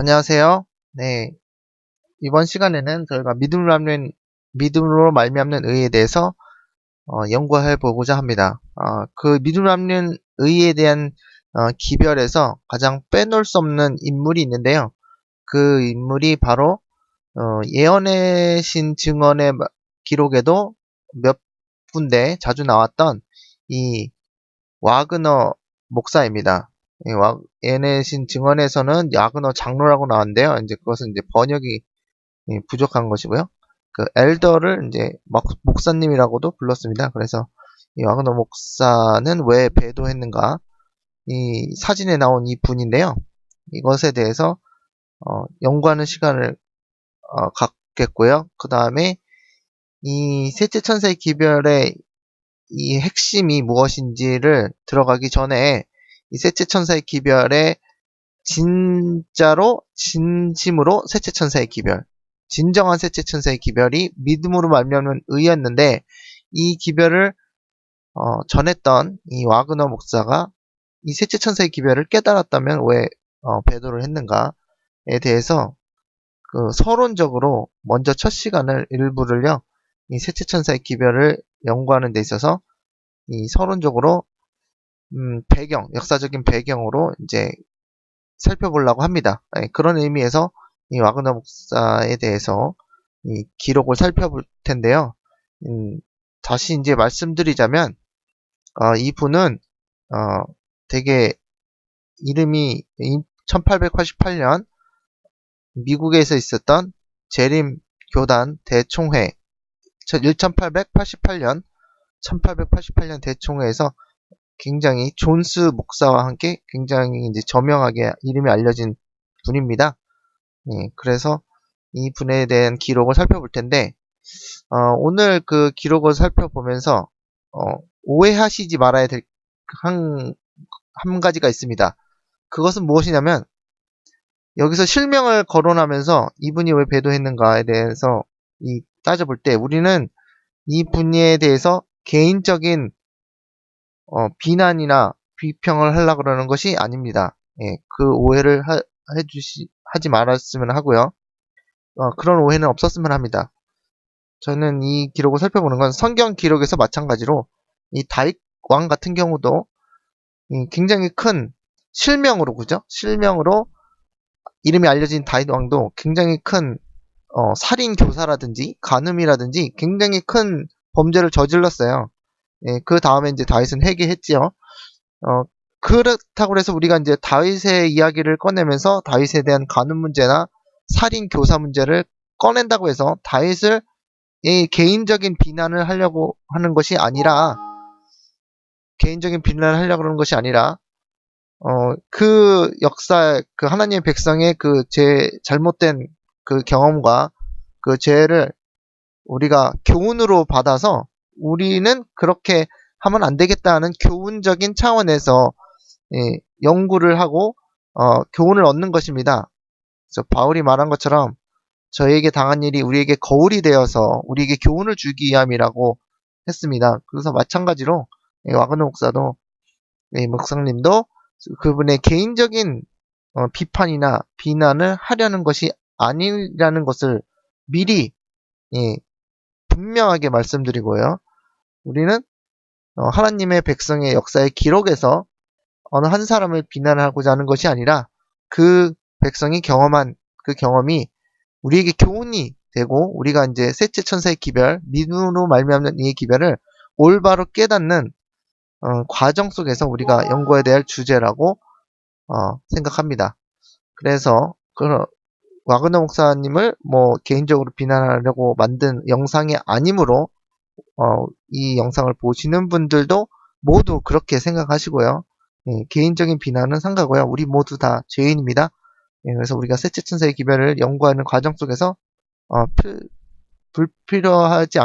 안녕하세요. 네, 이번 시간에는 저희가 믿음으로 말미암는 의에 대해서 연구해 보고자 합니다. 그 믿음으로 말미암는 의에 대한 기별에서 가장 빼놓을 수 없는 인물이 있는데요. 그 인물이 바로 예언의 신 증언의 기록에도 몇 군데 자주 나왔던 이 와그너 목사입니다. 예언의 신 증언에서는 와그너 장로라고 나왔는데요. 이제 그것은 이제 번역이 부족한 것이고요. 그 엘더를 이제 목사님이라고도 불렀습니다. 그래서 이 와그너 목사는 왜 배도했는가? 이 사진에 나온 이 분인데요. 이것에 대해서 연구하는 시간을 갖겠고요. 그 다음에 이 셋째 천사의 기별의 이 핵심이 무엇인지를 들어가기 전에 이 셋째 천사의 기별의 진심으로 셋째 천사의 기별, 진정한 셋째 천사의 기별이 믿음으로 말미암는 의였는데 이 기별을 전했던 이 와그너 목사가 이 셋째 천사의 기별을 깨달았다면 왜 배도를 했는가에 대해서 그 서론적으로 먼저 첫 시간을 일부를요 이 셋째 천사의 기별을 연구하는 데 있어서 이 서론적으로 역사적인 배경으로 이제 살펴보려고 합니다. 그런 의미에서 이 와그너 목사에 대해서 이 기록을 살펴볼 텐데요. 다시 이제 말씀드리자면 이분은 되게 이름이 1888년 미국에서 있었던 재림 교단 대총회 1888년 대총회에서 굉장히 존스 목사와 함께 굉장히 이제 저명하게 이름이 알려진 분입니다. 그래서 이 분에 대한 기록을 살펴볼 텐데, 오늘 그 기록을 살펴보면서, 오해하시지 말아야 될 한 가지가 있습니다. 그것은 무엇이냐면, 여기서 실명을 거론하면서 이분이 왜 배도했는가에 대해서 따져볼 때, 우리는 이 분에 대해서 개인적인 비난이나 비평을 하려고 그러는 것이 아닙니다. 그 오해를 하지 말았으면 하고요. 그런 오해는 없었으면 합니다. 저는 이 기록을 살펴보는 건 성경 기록에서 마찬가지로 이 다윗 왕 같은 경우도 굉장히 큰 실명으로, 그죠? 실명으로 이름이 알려진 다윗 왕도 굉장히 큰 살인 교사라든지 간음이라든지 굉장히 큰 범죄를 저질렀어요. 그 다음에 이제 다윗은 회개했지요. 그렇다고 해서 우리가 이제 다윗의 이야기를 꺼내면서 다윗에 대한 간음 문제나 살인 교사 문제를 꺼낸다고 해서 다윗을 개인적인 비난을 하려고 하는 것이 아니라 그 역사 그 하나님의 백성의 그 잘못된 그 경험과 그 죄를 우리가 교훈으로 받아서 우리는 그렇게 하면 안 되겠다는 교훈적인 차원에서 연구를 하고 교훈을 얻는 것입니다. 그래서 바울이 말한 것처럼 저에게 당한 일이 우리에게 거울이 되어서 우리에게 교훈을 주기 위함이라고 했습니다. 그래서 마찬가지로 와그너 목사도 목사님도 그분의 개인적인 비판이나 비난을 하려는 것이 아니라는 것을 미리 분명하게 말씀드리고요. 우리는 하나님의 백성의 역사의 기록에서 어느 한 사람을 비난하고자 하는 것이 아니라 그 백성이 경험한 그 경험이 우리에게 교훈이 되고 우리가 이제 셋째 천사의 기별, 믿음으로 말미암는 이 기별을 올바로 깨닫는 과정 속에서 우리가 연구해야 될 주제라고 생각합니다. 그래서 와그너 목사님을 뭐 개인적으로 비난하려고 만든 영상이 아니므로 이 영상을 보시는 분들도 모두 그렇게 생각하시고요. 개인적인 비난은 삼가고요. 우리 모두 다 죄인입니다. 그래서 우리가 셋째 천사의 기별을 연구하는 과정 속에서 불필요하지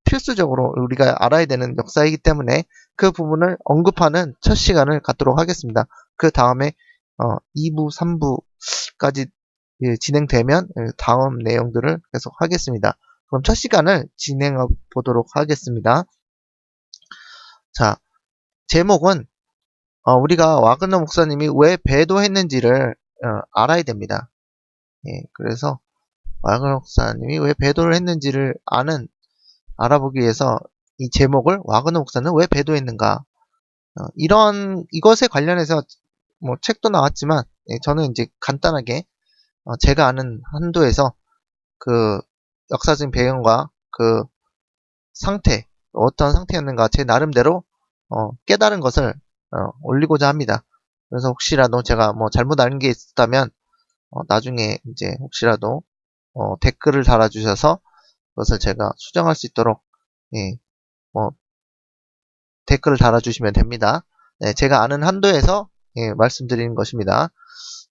필수적으로 우리가 알아야 되는 역사이기 때문에 그 부분을 언급하는 첫 시간을 갖도록 하겠습니다. 그 다음에 2부, 3부까지 진행되면 다음 내용들을 계속 하겠습니다. 그럼 첫 시간을 진행해 보도록 하겠습니다. 자, 제목은 우리가 와그너 목사님이 왜 배도했는지를 알아야 됩니다. 예, 그래서 와그너 목사님이 왜 배도를 했는지를 알아보기 위해서 이 제목을 와그너 목사는 왜 배도했는가, 이것에 관련해서 뭐 책도 나왔지만, 예, 저는 이제 간단하게 제가 아는 한도에서 그 역사적인 배경과 그 상태, 어떤 상태였는가 제 나름대로 깨달은 것을 올리고자 합니다. 그래서 혹시라도 제가 뭐 잘못 아는 게 있다면 나중에 이제 혹시라도 댓글을 달아주셔서 그것을 제가 수정할 수 있도록, 예, 뭐 댓글을 달아주시면 됩니다. 네, 제가 아는 한도에서, 예, 말씀드리는 것입니다.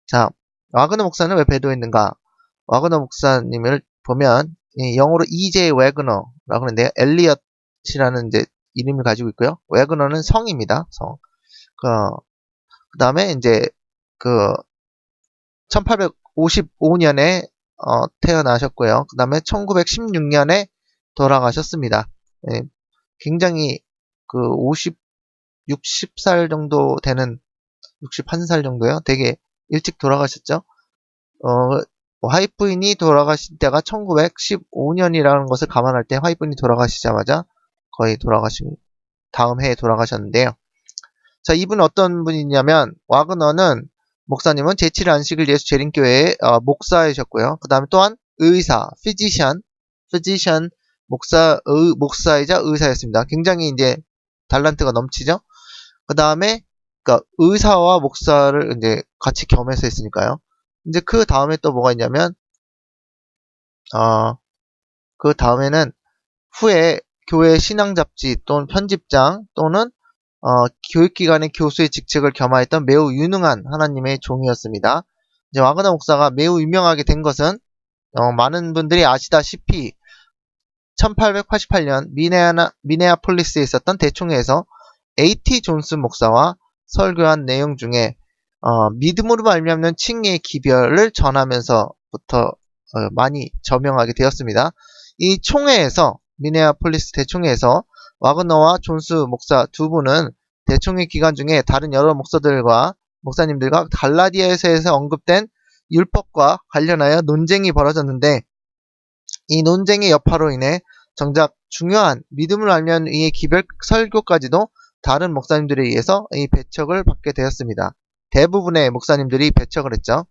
자, 와그너 목사는 왜 배도했는가? 와그너 목사님을 보면 영어로 E.J. 와그너라고 하는데요. 엘리엇이라는 이제 이름을 가지고 있고요. 와그너는 성입니다. 성. 그 다음에 이제 그 1855년에 태어나셨고요. 그 다음에 1916년에 돌아가셨습니다. 예, 굉장히 그 60살 정도 되는, 61살 정도요. 되게 일찍 돌아가셨죠. 화이트부인이 돌아가신 때가 1915년이라는 것을 감안할 때 화이트부인이 돌아가시자마자 거의 돌아가신 다음 해에 돌아가셨는데요. 자, 이분은 어떤 분이냐면, 와그너는 목사님은 제7일 안식일 예수 재림교회의 목사이셨고요. 그 다음에 또한 의사, 피지션, 목사이자 의사였습니다. 굉장히 이제 달란트가 넘치죠. 그 다음에 그러니까 의사와 목사를 이제 같이 겸해서 했으니까요. 이제 그 다음에 또 뭐가 있냐면, 그 다음에는 후에 교회 신앙 잡지 또는 편집장 또는 교육기관의 교수의 직책을 겸하였던 매우 유능한 하나님의 종이었습니다. 이제 와그너 목사가 매우 유명하게 된 것은 많은 분들이 아시다시피 1888년 미네아폴리스에 있었던 대총회에서 A.T. 존슨 목사와 설교한 내용 중에 믿음으로 말미암는 칭의의 기별을 전하면서부터 많이 저명하게 되었습니다. 이 총회에서, 미네아폴리스 대총회에서 와그너와 존스 목사 두 분은 대총회 기간 중에 다른 여러 목사님들과 갈라디아서에서 언급된 율법과 관련하여 논쟁이 벌어졌는데, 이 논쟁의 여파로 인해 정작 중요한 믿음을 알면 이의 기별 설교까지도 다른 목사님들에 의해서 이 배척을 받게 되었습니다. 대부분의 목사님들이 배척을 했죠.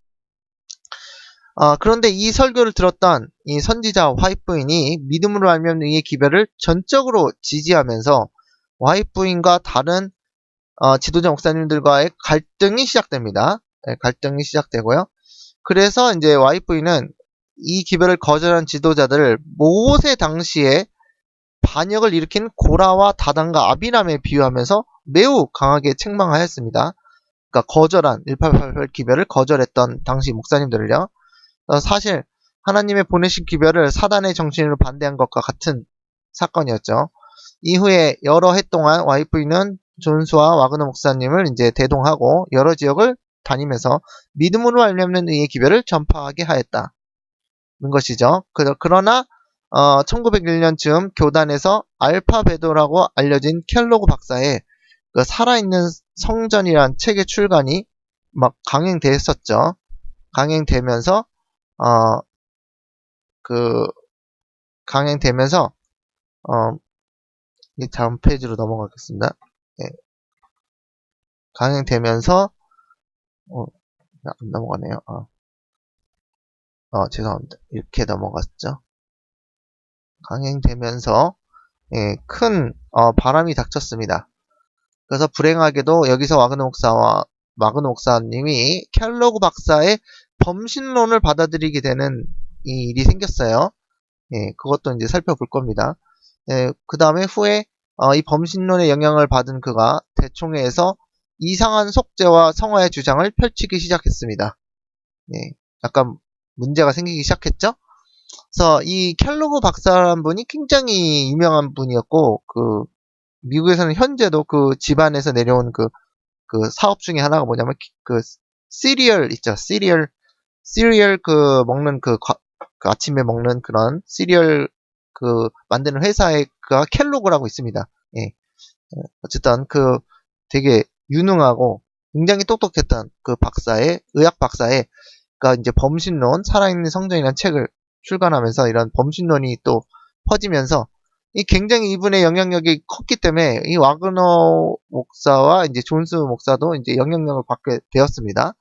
그런데 이 설교를 들었던 이 선지자 화이트부인이 믿음으로 알면 이의 기별을 전적으로 지지하면서 화이트부인과 다른 지도자 목사님들과의 갈등이 시작됩니다. 네, 갈등이 시작되고요. 그래서 이제 화이트부인은 이 기별을 거절한 지도자들을 모세 당시에 반역을 일으킨 고라와 다단과 아비람에 비유하면서 매우 강하게 책망하였습니다. 그러니까 1888 기별을 거절했던 당시 목사님들을요. 사실 하나님의 보내신 기별을 사단의 정신으로 반대한 것과 같은 사건이었죠. 이후에 여러 해 동안 와이프는 존스와 와그너 목사님을 이제 대동하고 여러 지역을 다니면서 믿음으로 알려면 의의 기별을 전파하게 하였다는 것이죠. 그러나 1901년쯤 교단에서 알파베도라고 알려진 켈로그 박사의 그 살아있는 성전이란 책의 출간이 막 강행됐었죠. 강행되면서 강행되면서 이 다음 페이지로 넘어가겠습니다. 네. 강행되면서 안 넘어가네요. 죄송합니다. 이렇게 넘어갔죠. 강행되면서 예, 큰 바람이 닥쳤습니다. 그래서 불행하게도 여기서 와그너 목사님이 켈로그 박사의 범신론을 받아들이게 되는 이 일이 생겼어요. 예, 그것도 이제 살펴볼 겁니다. 예, 그 다음에 후에 이 범신론의 영향을 받은 그가 대총회에서 이상한 속죄와 성화의 주장을 펼치기 시작했습니다. 예, 약간 문제가 생기기 시작했죠? 그래서 이 켈로그 박사라는 분이 굉장히 유명한 분이었고, 미국에서는 현재도 그 집안에서 내려온 그 사업 중에 하나가 뭐냐면, 시리얼 있죠? 시리얼 먹는 아침에 먹는 그런 시리얼 만드는 회사에 켈로그라고 있습니다. 예. 어쨌든 되게 유능하고 굉장히 똑똑했던 그 의학 박사의, 그러니까 이제 범신론, 살아있는 성전이라는 책을 출간하면서 이런 범신론이 또 퍼지면서 이 굉장히 이분의 영향력이 컸기 때문에 이 와그너 목사와 이제 존스 목사도 이제 영향력을 받게 되었습니다.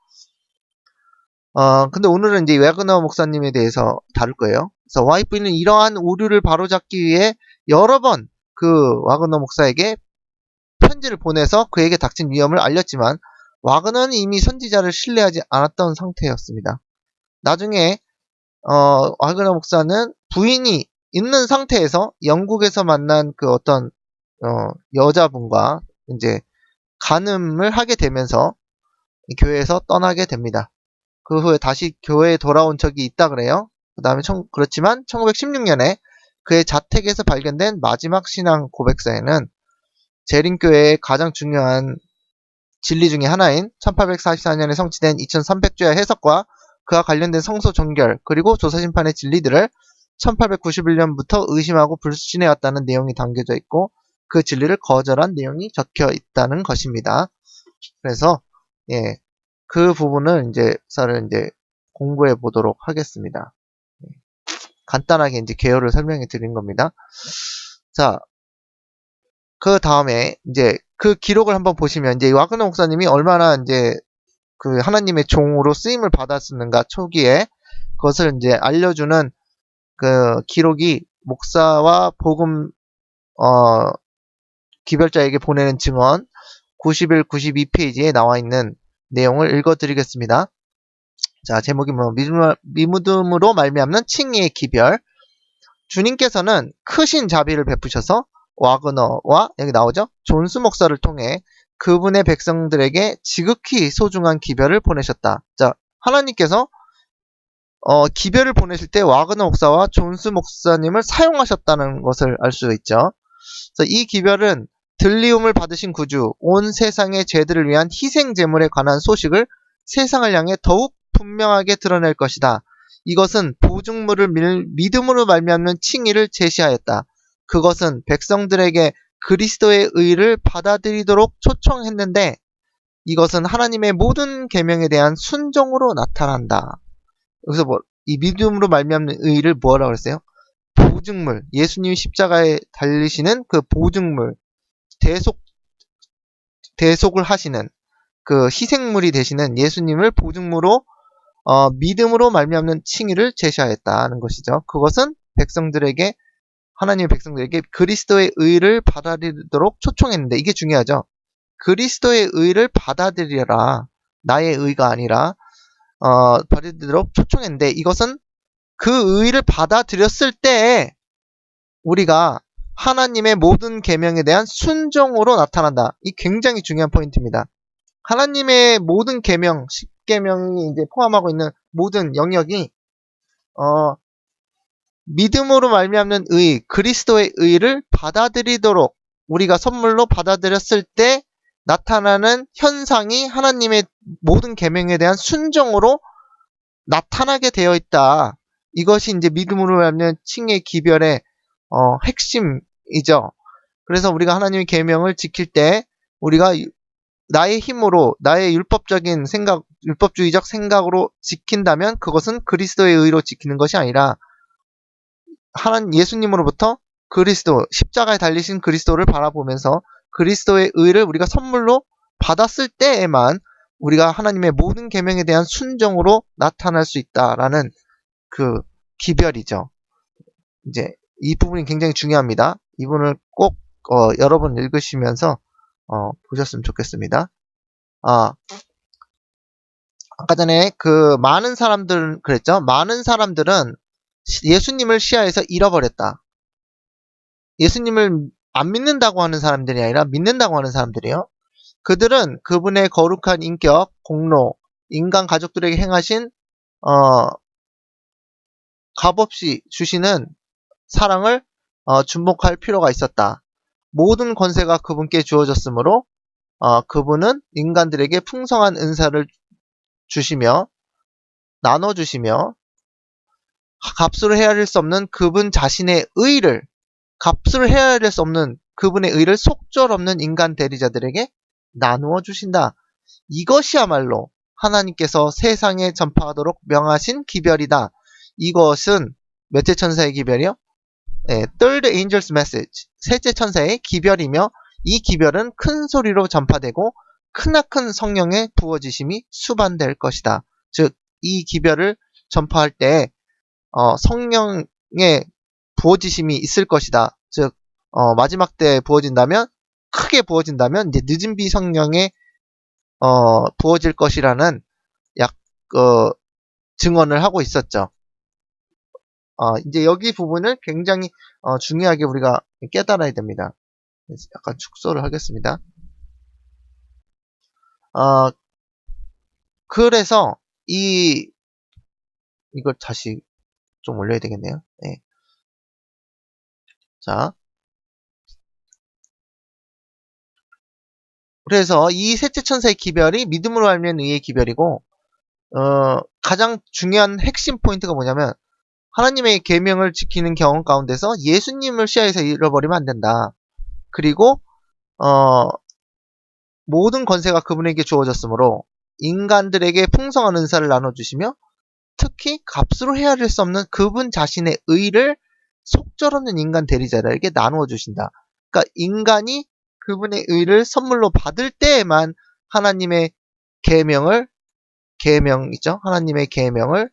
근데 오늘은 이제 와그너 목사님에 대해서 다룰 거예요. 그래서 YF는 이러한 오류를 바로잡기 위해 여러 번 그 와그너 목사에게 편지를 보내서 그에게 닥친 위험을 알렸지만 와그너는 이미 선지자를 신뢰하지 않았던 상태였습니다. 나중에 와그너 목사는 부인이 있는 상태에서 영국에서 만난 그 어떤 여자분과 이제 간음을 하게 되면서 교회에서 떠나게 됩니다. 그 후에 다시 교회에 돌아온 적이 있다 그래요. 그렇지만 1916년에 그의 자택에서 발견된 마지막 신앙 고백서에는 재림교회의 가장 중요한 진리 중의 하나인 1844년에 성취된 2300주야 해석과 그와 관련된 성소 종결 그리고 조사심판의 진리들을 1891년부터 의심하고 불신해왔다는 내용이 담겨져 있고 그 진리를 거절한 내용이 적혀 있다는 것입니다. 그래서 그 부분을 이제 공부해 보도록 하겠습니다. 간단하게 이제 개요를 설명해 드린 겁니다. 자, 그 다음에 이제 그 기록을 한번 보시면 이제 와그너 목사님이 얼마나 이제 그 하나님의 종으로 쓰임을 받았었는가 초기에 그것을 이제 알려주는 그 기록이 목사와 복음 기별자에게 보내는 증언 91, 92페이지에 나와 있는 내용을 읽어드리겠습니다. 자, 제목이 믿음으로 말미암는 칭의의 기별. 주님께서는 크신 자비를 베푸셔서 와그너와 여기 나오죠? 존스 목사를 통해 그분의 백성들에게 지극히 소중한 기별을 보내셨다. 자, 하나님께서 기별을 보내실 때 와그너 목사와 존스 목사님을 사용하셨다는 것을 알 수 있죠. 그래서 이 기별은 들리움을 받으신 구주, 온 세상의 죄들을 위한 희생 제물에 관한 소식을 세상을 향해 더욱 분명하게 드러낼 것이다. 이것은 보증물을 믿음으로 말미암는 칭의를 제시하였다. 그것은 백성들에게 그리스도의 의를 받아들이도록 초청했는데 이것은 하나님의 모든 계명에 대한 순종으로 나타난다. 여기서 이 믿음으로 말미암는 의를 뭐라고 했어요? 보증물, 예수님이 십자가에 달리시는 그 보증물, 대속을 하시는 그 희생물이 되시는 예수님을 보증물로 믿음으로 말미암는 칭의를 제시하였다는 것이죠. 그것은 하나님의 백성들에게 그리스도의 의를 받아들이도록 초청했는데 이게 중요하죠. 그리스도의 의를 받아들여라. 나의 의가 아니라 받아들이도록 초청했는데 이것은 그 의를 받아들였을 때 우리가 하나님의 모든 계명에 대한 순종으로 나타난다. 이 굉장히 중요한 포인트입니다. 하나님의 모든 계명, 10계명이 이제 포함하고 있는 모든 영역이 믿음으로 말미암는 의, 그리스도의 의를 받아들이도록 우리가 선물로 받아들였을 때 나타나는 현상이 하나님의 모든 계명에 대한 순종으로 나타나게 되어 있다. 이것이 이제 믿음으로 말미암는 칭의 기별의 핵심이죠. 그래서 우리가 하나님의 계명을 지킬 때 우리가 나의 힘으로 나의 율법적인 생각, 율법주의적 생각으로 지킨다면 그것은 그리스도의 의로 지키는 것이 아니라 예수님으로부터 그리스도, 십자가에 달리신 그리스도를 바라보면서 그리스도의 의를 우리가 선물로 받았을 때에만 우리가 하나님의 모든 계명에 대한 순종으로 나타날 수 있다라는 그 기별이죠. 이제 이 부분이 굉장히 중요합니다. 이 부분을 꼭 여러분 읽으시면서 보셨으면 좋겠습니다. 아까 전에 그 많은 사람들 그랬죠? 많은 사람들은 예수님을 시야에서 잃어버렸다. 예수님을 안 믿는다고 하는 사람들이 아니라 믿는다고 하는 사람들이요. 그들은 그분의 거룩한 인격, 공로, 인간 가족들에게 행하신 값없이 주시는 사랑을 주목할 필요가 있었다. 모든 권세가 그분께 주어졌으므로 그분은 인간들에게 풍성한 은사를 주시며 나눠주시며 값으로 헤아릴 수 없는 그분 자신의 의를 값으로 헤아릴 수 없는 그분의 의를 속절없는 인간 대리자들에게 나누어 주신다. 이것이야말로 하나님께서 세상에 전파하도록 명하신 기별이다. 이것은 몇째 천사의 기별이요? 네, Third Angel's Message, 셋째 천사의 기별이며 이 기별은 큰 소리로 전파되고 크나큰 성령의 부어지심이 수반될 것이다. 즉, 이 기별을 전파할 때 성령의 부어지심이 있을 것이다. 즉, 마지막 때 부어진다면, 크게 부어진다면 이제 늦은 비 성령의 부어질 것이라는 약 증언을 하고 있었죠. 이제 여기 부분을 굉장히 중요하게 우리가 깨달아야 됩니다. 약간 축소를 하겠습니다. 그래서 이걸 다시 좀 올려야 되겠네요. 네. 자, 그래서 이 셋째 천사의 기별이 믿음으로 알면 의의 기별이고, 가장 중요한 핵심 포인트가 뭐냐면 하나님의 계명을 지키는 경험 가운데서 예수님을 시야에서 잃어버리면 안 된다. 그리고 모든 권세가 그분에게 주어졌으므로 인간들에게 풍성한 은사를 나눠주시며 특히 값으로 헤아릴 수 없는 그분 자신의 의를 속절없는 인간 대리자들에게 나누어 주신다. 그러니까 인간이 그분의 의를 선물로 받을 때에만 하나님의 계명이죠. 하나님의 계명을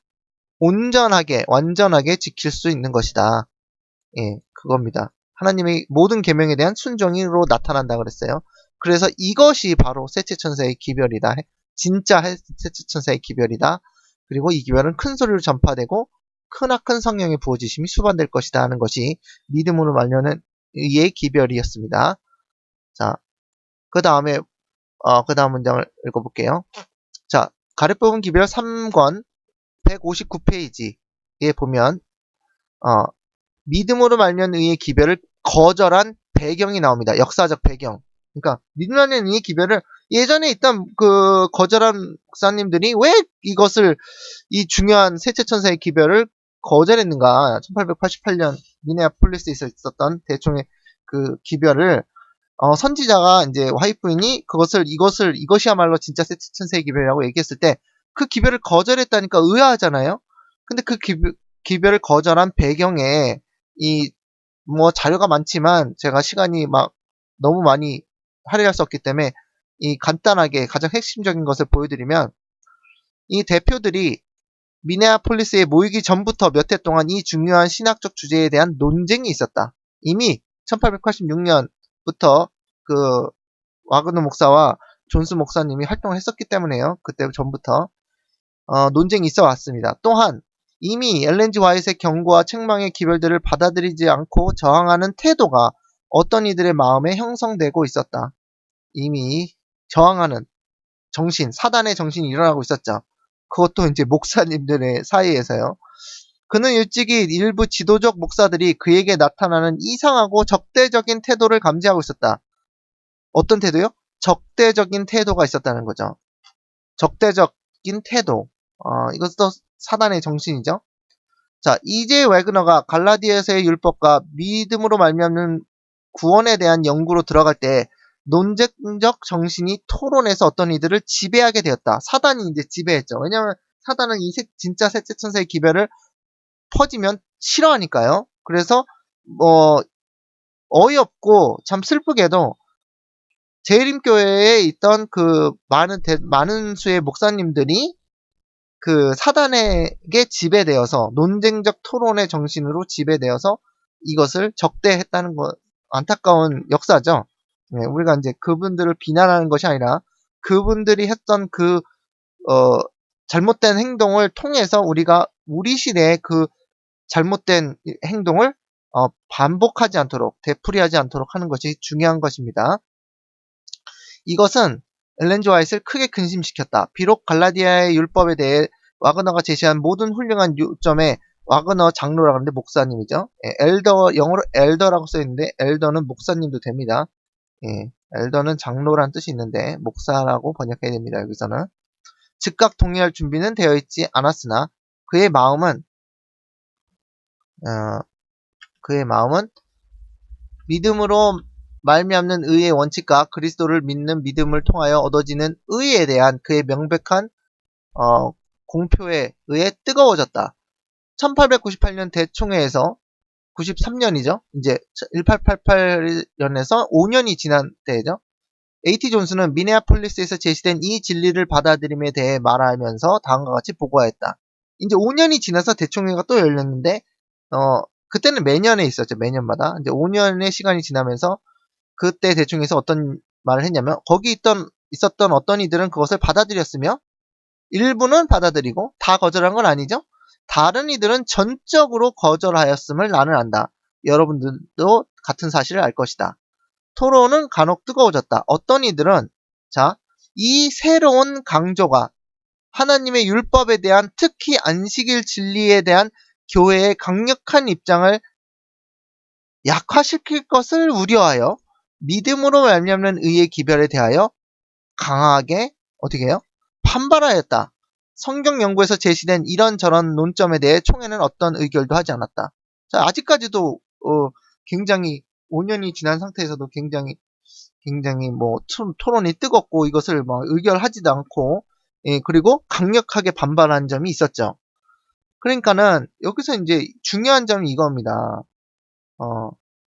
온전하게, 완전하게 지킬 수 있는 것이다. 예, 그겁니다. 하나님의 모든 계명에 대한 순종으로 나타난다 그랬어요. 그래서 이것이 바로 셋째 천사의 기별이다. 진짜 셋째 천사의 기별이다. 그리고 이 기별은 큰 소리로 전파되고 크나큰 성령의 부어지심이 수반될 것이다 하는 것이 믿음으로 말려는 의의 기별이었습니다. 자, 그 다음 문장을 읽어볼게요. 자, 가르법은 기별 3권 159페이지에 보면 믿음으로 말면 의의 기별을 거절한 배경이 나옵니다. 역사적 배경. 그러니까 믿음으로 말면 의의 기별을 예전에 있던 그 거절한 목사님들이 왜 이 중요한 셋째 천사의 기별을 거절했는가? 1888년 미네아폴리스에 있었던 대총의 그 기별을 선지자가 이제 화이프인이 이것이야말로 진짜 셋째 천사의 기별이라고 얘기했을 때 그 기별을 거절했다니까 의아하잖아요. 근데 그 기별을 거절한 배경에 뭐 자료가 많지만 제가 시간이 막 너무 많이 할애할 수 없기 때문에 간단하게 가장 핵심적인 것을 보여드리면 이 대표들이 미네아폴리스에 모이기 전부터 몇 해 동안 이 중요한 신학적 주제에 대한 논쟁이 있었다. 이미 1886년부터 그 와그너 목사와 존스 목사님이 활동을 했었기 때문에요. 그때 전부터 논쟁이 있어 왔습니다. 또한 이미 엘렌 G 화이트의 경고와 책망의 기별들을 받아들이지 않고 저항하는 태도가 어떤 이들의 마음에 형성되고 있었다. 이미 저항하는 정신, 사단의 정신이 일어나고 있었죠. 그것도 이제 목사님들의 사이에서요. 그는 일찍이 일부 지도적 목사들이 그에게 나타나는 이상하고 적대적인 태도를 감지하고 있었다. 어떤 태도요? 적대적인 태도가 있었다는 거죠. 적대적인 태도. 이것도 사단의 정신이죠. 자, 이제 웨그너가 갈라디아서의 율법과 믿음으로 말미암는 구원에 대한 연구로 들어갈 때 논쟁적 정신이 토론에서 어떤 이들을 지배하게 되었다. 사단이 이제 지배했죠. 왜냐하면 사단은 진짜 셋째 천사의 기별을 퍼지면 싫어하니까요. 그래서 어이없고 참 슬프게도 재림교회에 있던 그 많은 수의 목사님들이 그 사단에게 지배되어서 논쟁적 토론의 정신으로 지배되어서 이것을 적대했다는 것, 안타까운 역사죠. 네, 우리가 이제 그분들을 비난하는 것이 아니라 그분들이 했던 잘못된 행동을 통해서 우리가 우리 시대의 그 잘못된 행동을 반복하지 않도록, 되풀이하지 않도록 하는 것이 중요한 것입니다. 이것은 엘렌 G 화이트를 크게 근심시켰다. 비록 갈라디아의 율법에 대해 와그너가 제시한 모든 훌륭한 요점에 와그너 장로라고 하는데 목사님이죠. 영어로 엘더라고 써있는데 엘더는 목사님도 됩니다. 엘더는 장로란 뜻이 있는데 목사라고 번역해야 됩니다. 여기서는 즉각 동의할 준비는 되어 있지 않았으나 그의 마음은 믿음으로 말미암는 의의 원칙과 그리스도를 믿는 믿음을 통하여 얻어지는 의에 대한 그의 명백한 공표에 의해 뜨거워졌다. 1898년 대총회에서 93년이죠. 이제 1888년에서 5년이 지난 때죠. A.T. 존슨은 미네아폴리스에서 제시된 이 진리를 받아들임에 대해 말하면서 다음과 같이 보고하였다. 이제 5년이 지나서 대총회가 또 열렸는데 그때는 매년에 있었죠. 매년마다. 이제 5년의 시간이 지나면서 그때 대총회에서 어떤 말을 했냐면 거기 있었던 어떤 이들은 그것을 받아들였으며 일부는 받아들이고 다 거절한 건 아니죠. 다른 이들은 전적으로 거절하였음을 나는 안다. 여러분들도 같은 사실을 알 것이다. 토론은 간혹 뜨거워졌다. 어떤 이들은 이 새로운 강조가 하나님의 율법에 대한 특히 안식일 진리에 대한 교회의 강력한 입장을 약화시킬 것을 우려하여 믿음으로 말미암는 의의 기별에 대하여 강하게 어떻게 해요? 반발하였다. 성경 연구에서 제시된 이런저런 논점에 대해 총회는 어떤 의결도 하지 않았다. 자, 아직까지도 굉장히 5년이 지난 상태에서도 굉장히 뭐 토론이 뜨겁고 이것을 막 의결하지도 않고 그리고 강력하게 반발한 점이 있었죠. 그러니까는 여기서 이제 중요한 점이 이겁니다.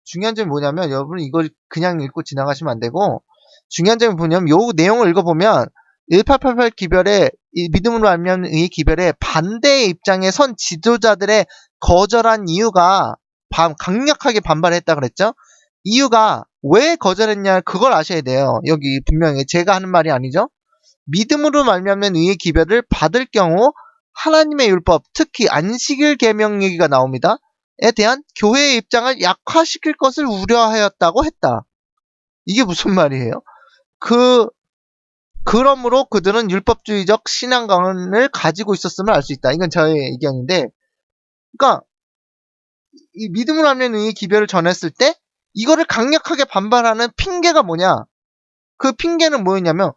중요한 점이 뭐냐면 여러분 이걸 그냥 읽고 지나가시면 안 되고 중요한 점이 뭐냐면 요 내용을 읽어보면 1888 기별의 이 믿음으로 말미암는 의 기별에 반대의 입장에 선 지도자들의 거절한 이유가 강력하게 반발했다 그랬죠. 이유가 왜 거절했냐 그걸 아셔야 돼요. 여기 분명히 제가 하는 말이 아니죠. 믿음으로 말미암는 의의 기별을 받을 경우 하나님의 율법 특히 안식일 계명 얘기가 나옵니다. 에 대한 교회의 입장을 약화시킬 것을 우려하였다고 했다. 이게 무슨 말이에요? 그러므로 그들은 율법주의적 신앙관을 가지고 있었음을 알 수 있다. 이건 저의 의견인데, 그러니까 이 믿음으로 하는 의의 기별을 전했을 때 이거를 강력하게 반발하는 핑계가 뭐냐? 그 핑계는 뭐였냐면,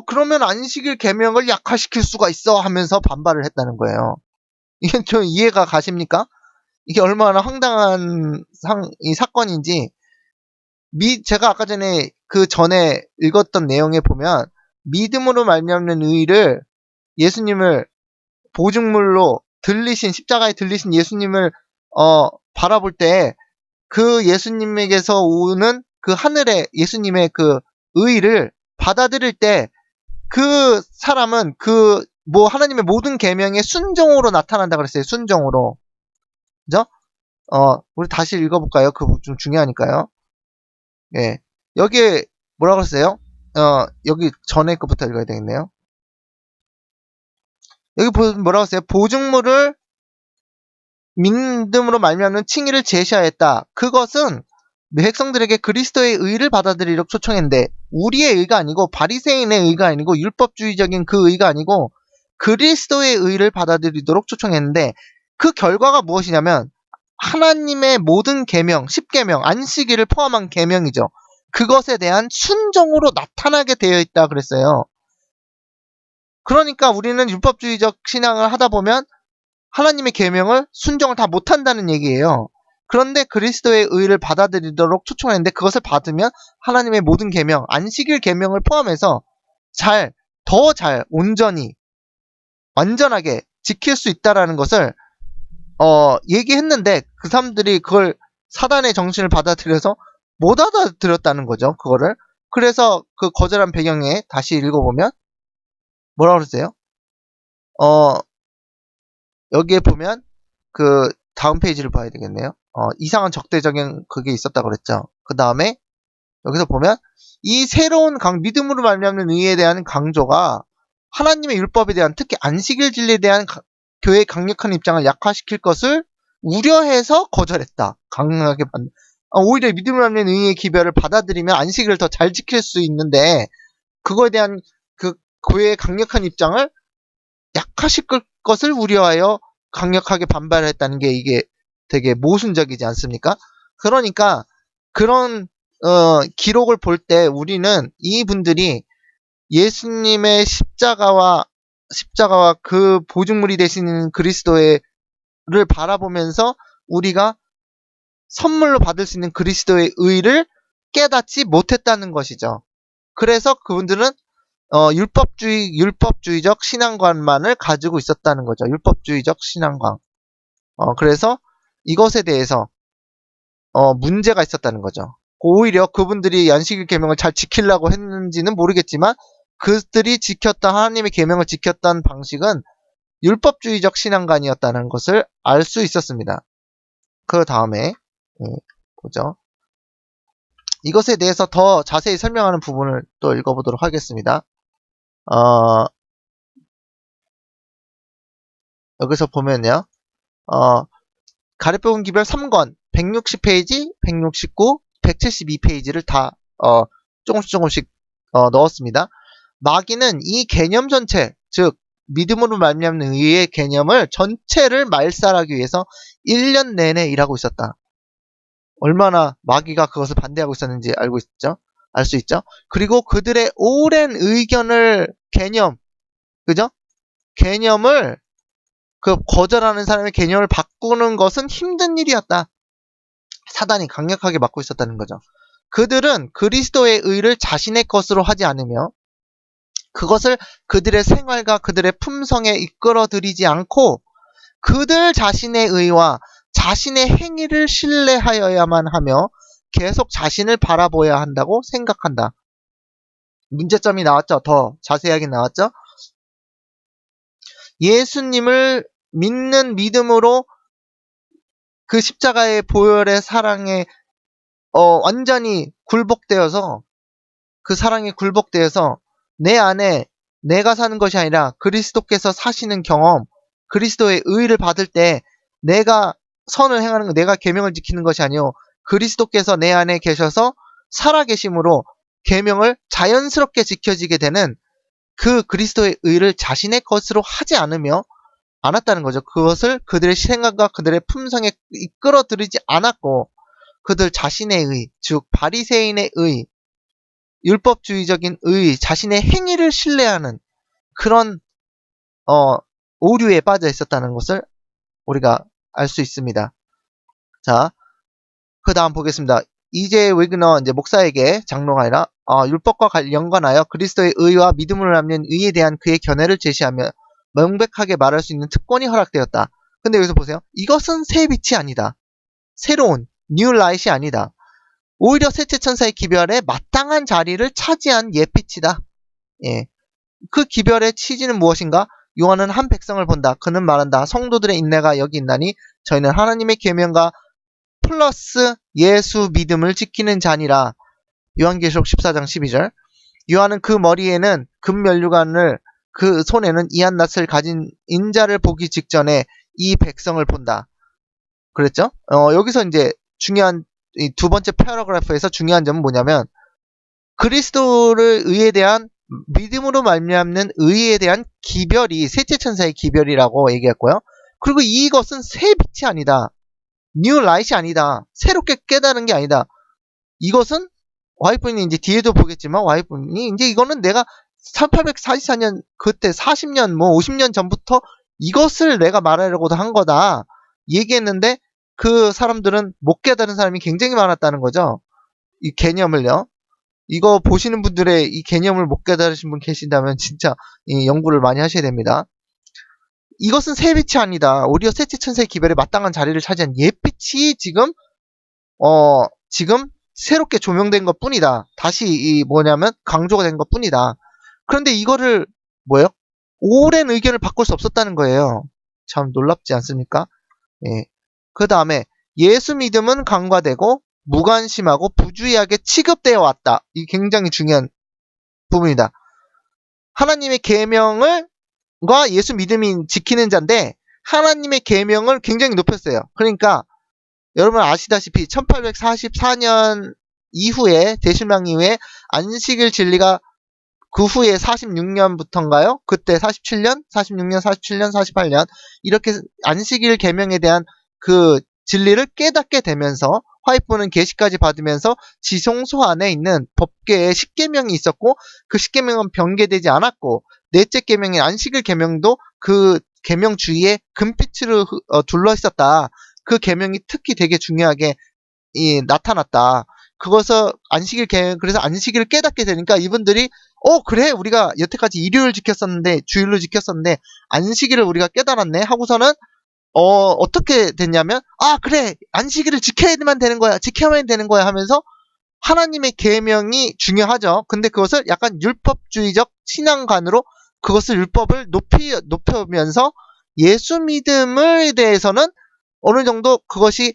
그러면 안식일 계명을 약화시킬 수가 있어 하면서 반발을 했다는 거예요. 이게 좀 이해가 가십니까? 이게 얼마나 황당한 이 사건인지 제가 아까 전에 그 전에 읽었던 내용에 보면 믿음으로 말미암는 의를 예수님을 보증물로 십자가에 들리신 예수님을 바라볼 때 그 예수님에게서 오는 그 하늘의 예수님의 그 의를 받아들일 때 그 사람은 하나님의 모든 계명에 순종으로 나타난다 그랬어요. 순종으로. 그죠? 우리 다시 읽어볼까요? 그거 좀 중요하니까요. 예. 여기에 뭐라고 했어요? 여기 전에 것부터 읽어야 되겠네요. 여기 뭐라고 했어요? 보증물을 믿음으로 말미암는 칭의를 제시하였다. 그것은 백성들에게 그리스도의 의를 받아들이려고 초청했는데 우리의 의가 아니고 바리새인의 의가 아니고 율법주의적인 그 의가 아니고 그리스도의 의를 받아들이도록 초청했는데 그 결과가 무엇이냐면 하나님의 모든 계명, 10계명, 안식일을 포함한 계명이죠. 그것에 대한 순종으로 나타나게 되어 있다 그랬어요. 그러니까 우리는 율법주의적 신앙을 하다 보면 하나님의 계명을 순종을 다 못한다는 얘기예요. 그런데 그리스도의 의를 받아들이도록 초청했는데 그것을 받으면 하나님의 모든 계명, 안식일 계명을 포함해서 더 잘, 온전히, 완전하게 지킬 수 있다라는 것을 얘기했는데 그 사람들이 그걸 사단의 정신을 받아들여서 못 알아들었다는 거죠. 그거를. 그래서 그 거절한 배경에 다시 읽어보면 뭐라고 그랬어요? 여기에 보면 그 다음 페이지를 봐야 되겠네요. 이상한 적대적인 그게 있었다고 그랬죠. 그 다음에 여기서 보면 이 새로운 믿음으로 말미암는 의에 대한 강조가 하나님의 율법에 대한 특히 안식일 진리에 대한 교회의 강력한 입장을 약화시킬 것을 우려해서 거절했다. 강하게 오히려 믿음으로 말미암는 의의 기별을 받아들이면 안식일을 더 잘 지킬 수 있는데 그거에 대한 그 교회의 강력한 입장을 약화시킬 것을 우려하여 강력하게 반발했다는 게 이게 되게 모순적이지 않습니까? 그러니까 그런 기록을 볼 때 우리는 이분들이 예수님의 십자가와 그 보증물이 되시는 그리스도를 바라보면서 우리가 선물로 받을 수 있는 그리스도의 의를 깨닫지 못했다는 것이죠. 그래서 그분들은 율법주의적 신앙관만을 가지고 있었다는 거죠. 율법주의적 신앙관. 그래서 이것에 대해서 문제가 있었다는 거죠. 오히려 그분들이 안식일 계명을 잘 지키려고 했는지는 모르겠지만 그들이 하나님의 계명을 지켰던 방식은 율법주의적 신앙관이었다는 것을 알 수 있었습니다. 그 다음에 보죠. 이것에 대해서 더 자세히 설명하는 부분을 또 읽어보도록 하겠습니다. 여기서 보면요. 가르페 기별 3권 160페이지, 169, 172페이지를 다 조금씩 넣었습니다. 마귀는 이 개념 전체, 즉 믿음으로 말미암는 의의 개념을 전체를 말살하기 위해서 1년 내내 일하고 있었다. 얼마나 마귀가 그것을 반대하고 있었는지 알 수 있죠. 그리고 그들의 오랜 개념을 거절하는 사람의 개념을 바꾸는 것은 힘든 일이었다. 사단이 강력하게 막고 있었다는 거죠. 그들은 그리스도의 의를 자신의 것으로 하지 않으며 그것을 그들의 생활과 그들의 품성에 이끌어들이지 않고 그들 자신의 의와 자신의 행위를 신뢰하여야만 하며 계속 자신을 바라보아야 한다고 생각한다. 문제점이 나왔죠? 더 자세하게 나왔죠? 예수님을 믿는 믿음으로 그 십자가의 보혈의 사랑에 완전히 굴복되어서 그 사랑에 굴복되어서 내 안에 내가 사는 것이 아니라 그리스도께서 사시는 경험, 그리스도의 의를 받을 때 내가 선을 행하는 것, 내가 계명을 지키는 것이 아니요 그리스도께서 내 안에 계셔서 살아계심으로 계명을 자연스럽게 지켜지게 되는 그 그리스도의 의를 자신의 것으로 하지 않았다는 거죠. 그것을 그들의 생각과 그들의 품성에 이끌어들이지 않았고 그들 자신의 의, 즉 바리새인의 의, 율법주의적인 의, 자신의 행위를 신뢰하는 그런 오류에 빠져 있었다는 것을 우리가 알 수 있습니다. 자, 그 다음 보겠습니다. 이제 웨그너 목사에게 장로가 아니라 율법과 연관하여 그리스도의 의와 믿음을 남는 의에 대한 그의 견해를 제시하며 명백하게 말할 수 있는 특권이 허락되었다. 근데 여기서 보세요. 이것은 새 빛이 아니다. 새로운 뉴 라이트이 아니다. 오히려 셋째 천사의 기별에 마땅한 자리를 차지한 옛빛이다. 예. 그 기별의 취지는 무엇인가? 요한은 한 백성을 본다. 그는 말한다. 성도들의 인내가 여기 있나니 저희는 하나님의 계명과 플러스 예수 믿음을 지키는 자니라. 요한계시록 14장 12절. 요한은 그 머리에는 금면류관을 그 손에는 이한낫을 가진 인자를 보기 직전에 이 백성을 본다. 그랬죠? 여기서 중요한 이 두 번째 패러그래프에서 중요한 점은 뭐냐면 그리스도를 의에 대한 믿음으로 말미암는 의에 대한 기별이 셋째 천사의 기별이라고 얘기했고요. 그리고 이것은 새 빛이 아니다. 뉴 라이트이 아니다. 새롭게 깨달은 게 아니다. 이것은 와이프는 뒤에도 보겠지만 와이프는 이거는 내가 1844년 그때 40년 50년 전부터 이것을 내가 말하려고도 한 거다. 얘기했는데 그 사람들은 못 깨달은 사람이 굉장히 많았다는 거죠. 이 개념을요. 이거 보시는 분들의 이 개념을 못 깨달으신 분 계신다면 진짜 연구를 많이 하셔야 됩니다. 이것은 새 빛이 아니다. 오히려 셋째 천사의 기별에 마땅한 자리를 차지한 옛빛이 지금 새롭게 조명된 것 뿐이다. 다시 강조가 된 것 뿐이다. 그런데 이거를 오랜 의견을 바꿀 수 없었다는 거예요. 참 놀랍지 않습니까? 예. 그 다음에 예수 믿음은 간과되고 무관심하고 부주의하게 취급되어 왔다. 이게 굉장히 중요한 부분이다. 하나님의 계명과 예수 믿음이 지키는 자인데 하나님의 계명을 굉장히 높였어요. 그러니까 여러분 아시다시피 1844년 이후에 대실명 이후에 안식일 진리가 그 후에 46년부터인가요? 그때 47년, 48년 이렇게 안식일 계명에 대한 그 진리를 깨닫게 되면서 화이프는 계시까지 받으면서 지성소 안에 있는 법계에 십계명이 있었고 그 십계명은 변개되지 않았고 넷째 계명인 안식일 계명도 그 계명 주위에 금빛으로 둘러 있었다. 그 계명이 특히 되게 중요하게 나타났다. 그것을 안식일 계명, 그래서 안식일을 깨닫게 되니까 이분들이 그래 우리가 여태까지 일요일 지켰었는데 주일로 지켰었는데 안식일을 우리가 깨달았네 하고서는 어떻게 됐냐면 그래 안식일을 지켜야만 되는 거야 지켜야만 되는 거야 하면서 하나님의 계명이 중요하죠. 근데 그것을 약간 율법주의적 신앙관으로 그것을 율법을 높여면서 예수 믿음에 대해서는 어느 정도 그것이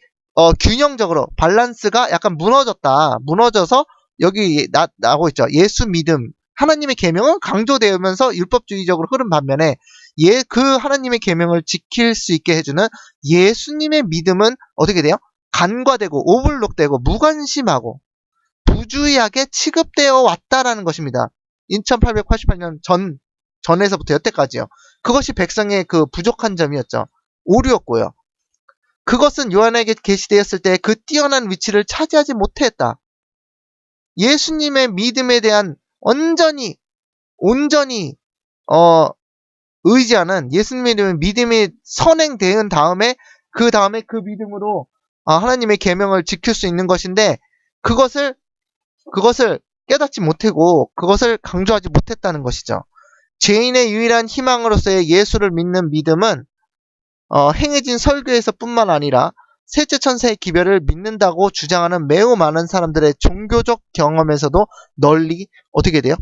균형적으로 밸런스가 약간 무너져서 여기 나오고 있죠. 예수 믿음 하나님의 계명은 강조되면서 율법주의적으로 흐른 반면에 그 하나님의 계명을 지킬 수 있게 해주는 예수님의 믿음은 어떻게 돼요? 간과되고 오버룩되고 무관심하고 부주의하게 취급되어 왔다라는 것입니다. 2888년 전에서부터 여태까지요. 그것이 백성의 그 부족한 점이었죠. 오류였고요. 그것은 요한에게 계시되었을 때 그 뛰어난 위치를 차지하지 못했다. 예수님의 믿음에 대한 온전히 의지하는 예수님의 믿음이 선행된 다음에 그 믿음으로 하나님의 계명을 지킬 수 있는 것인데 그것을 깨닫지 못하고 그것을 강조하지 못했다는 것이죠. 죄인의 유일한 희망으로서의 예수를 믿는 믿음은 행해진 설교에서 뿐만 아니라 셋째 천사의 기별을 믿는다고 주장하는 매우 많은 사람들의 종교적 경험에서도 널리 어떻게 돼요?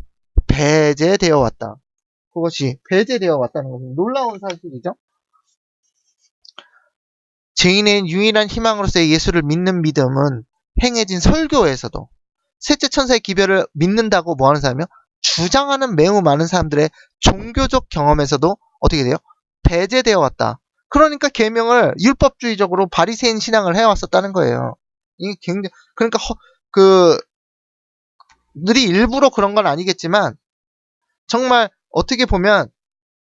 배제되어 왔다. 그것이 배제되어 왔다는 것은 놀라운 사실이죠. 죄인의 유일한 희망으로서의 예수를 믿는 믿음은 행해진 설교에서도 셋째 천사의 기별을 믿는다고 뭐하는 사람이요? 주장하는 매우 많은 사람들의 종교적 경험에서도 어떻게 돼요? 배제되어 왔다. 그러니까 계명을 율법주의적으로 바리새인 신앙을 해왔었다는 거예요. 이게 굉장히 그러니까 그들이 일부러 그런 건 아니겠지만 정말 어떻게 보면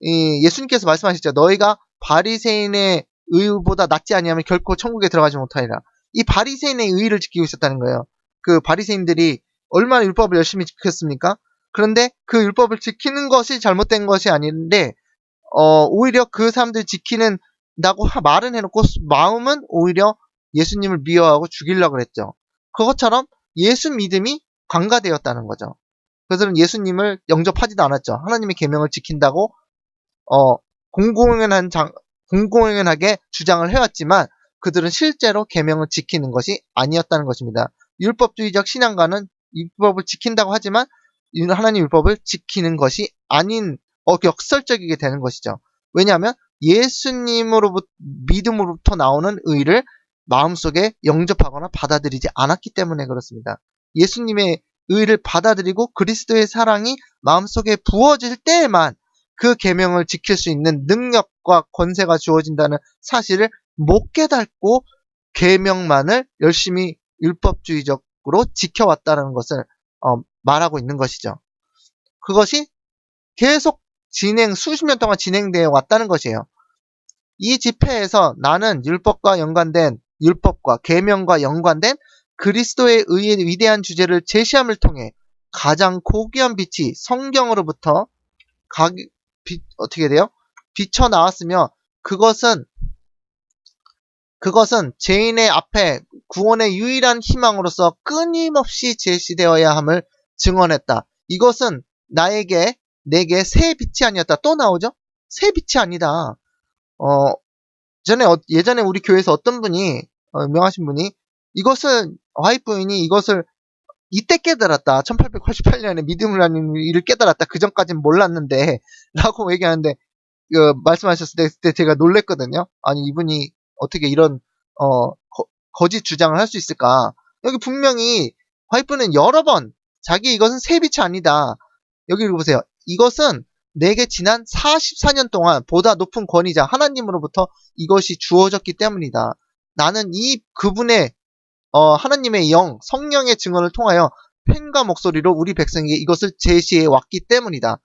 예수님께서 말씀하셨죠. 너희가 바리새인의 의보다 낫지 아니하면 결코 천국에 들어가지 못하리라. 이 바리새인의 의를 지키고 있었다는 거예요. 그 바리새인들이 얼마나 율법을 열심히 지켰습니까? 그런데 그 율법을 지키는 것이 잘못된 것이 아닌데 오히려 그 사람들 지키는다고 말은 해놓고 마음은 오히려 예수님을 미워하고 죽이려고 그랬죠. 그것처럼 예수 믿음이 강가되었다는 거죠. 그들은 예수님을 영접하지도 않았죠. 하나님의 계명을 지킨다고 공공연하게 주장을 해왔지만 그들은 실제로 계명을 지키는 것이 아니었다는 것입니다. 율법주의적 신앙가는 율법을 지킨다고 하지만 하나님 율법을 지키는 것이 아닌 역설적이게 되는 것이죠. 왜냐하면 예수님으로부터 믿음으로부터 나오는 의를 마음속에 영접하거나 받아들이지 않았기 때문에 그렇습니다. 예수님의 의를 받아들이고 그리스도의 사랑이 마음속에 부어질 때에만 그 계명을 지킬 수 있는 능력과 권세가 주어진다는 사실을 못 깨닫고 계명만을 열심히 율법주의적으로 지켜왔다는 것을 말하고 있는 것이죠. 그것이 계속 수십 년 동안 진행되어 왔다는 것이에요. 이 집회에서 나는 율법과 계명과 연관된 그리스도의 의의 위대한 주제를 제시함을 통해 가장 고귀한 빛이 성경으로부터 어떻게 돼요? 비쳐 나왔으며 그것은 죄인의 앞에 구원의 유일한 희망으로서 끊임없이 제시되어야 함을 증언했다. 이것은 내게 새 빛이 아니었다. 또 나오죠? 새 빛이 아니다. 예전에 우리 교회에서 어떤 분이 유명하신 분이 화이트 부인이 이것을 이때 깨달았다. 1888년에 믿음을 하는 일을 깨달았다. 그 전까지는 몰랐는데 라고 얘기하는데 말씀하셨을 때 제가 놀랬거든요. 아니 이분이 어떻게 이런 거짓 주장을 할 수 있을까? 여기 분명히 화이트는 여러 번 이것은 새 빛이 아니다. 여기 보세요. 이것은 내게 지난 44년 동안 보다 높은 권위자 하나님으로부터 이것이 주어졌기 때문이다. 나는 그분의 하나님의 성령의 증언을 통하여 펜과 목소리로 우리 백성에게 이것을 제시해 왔기 때문이다.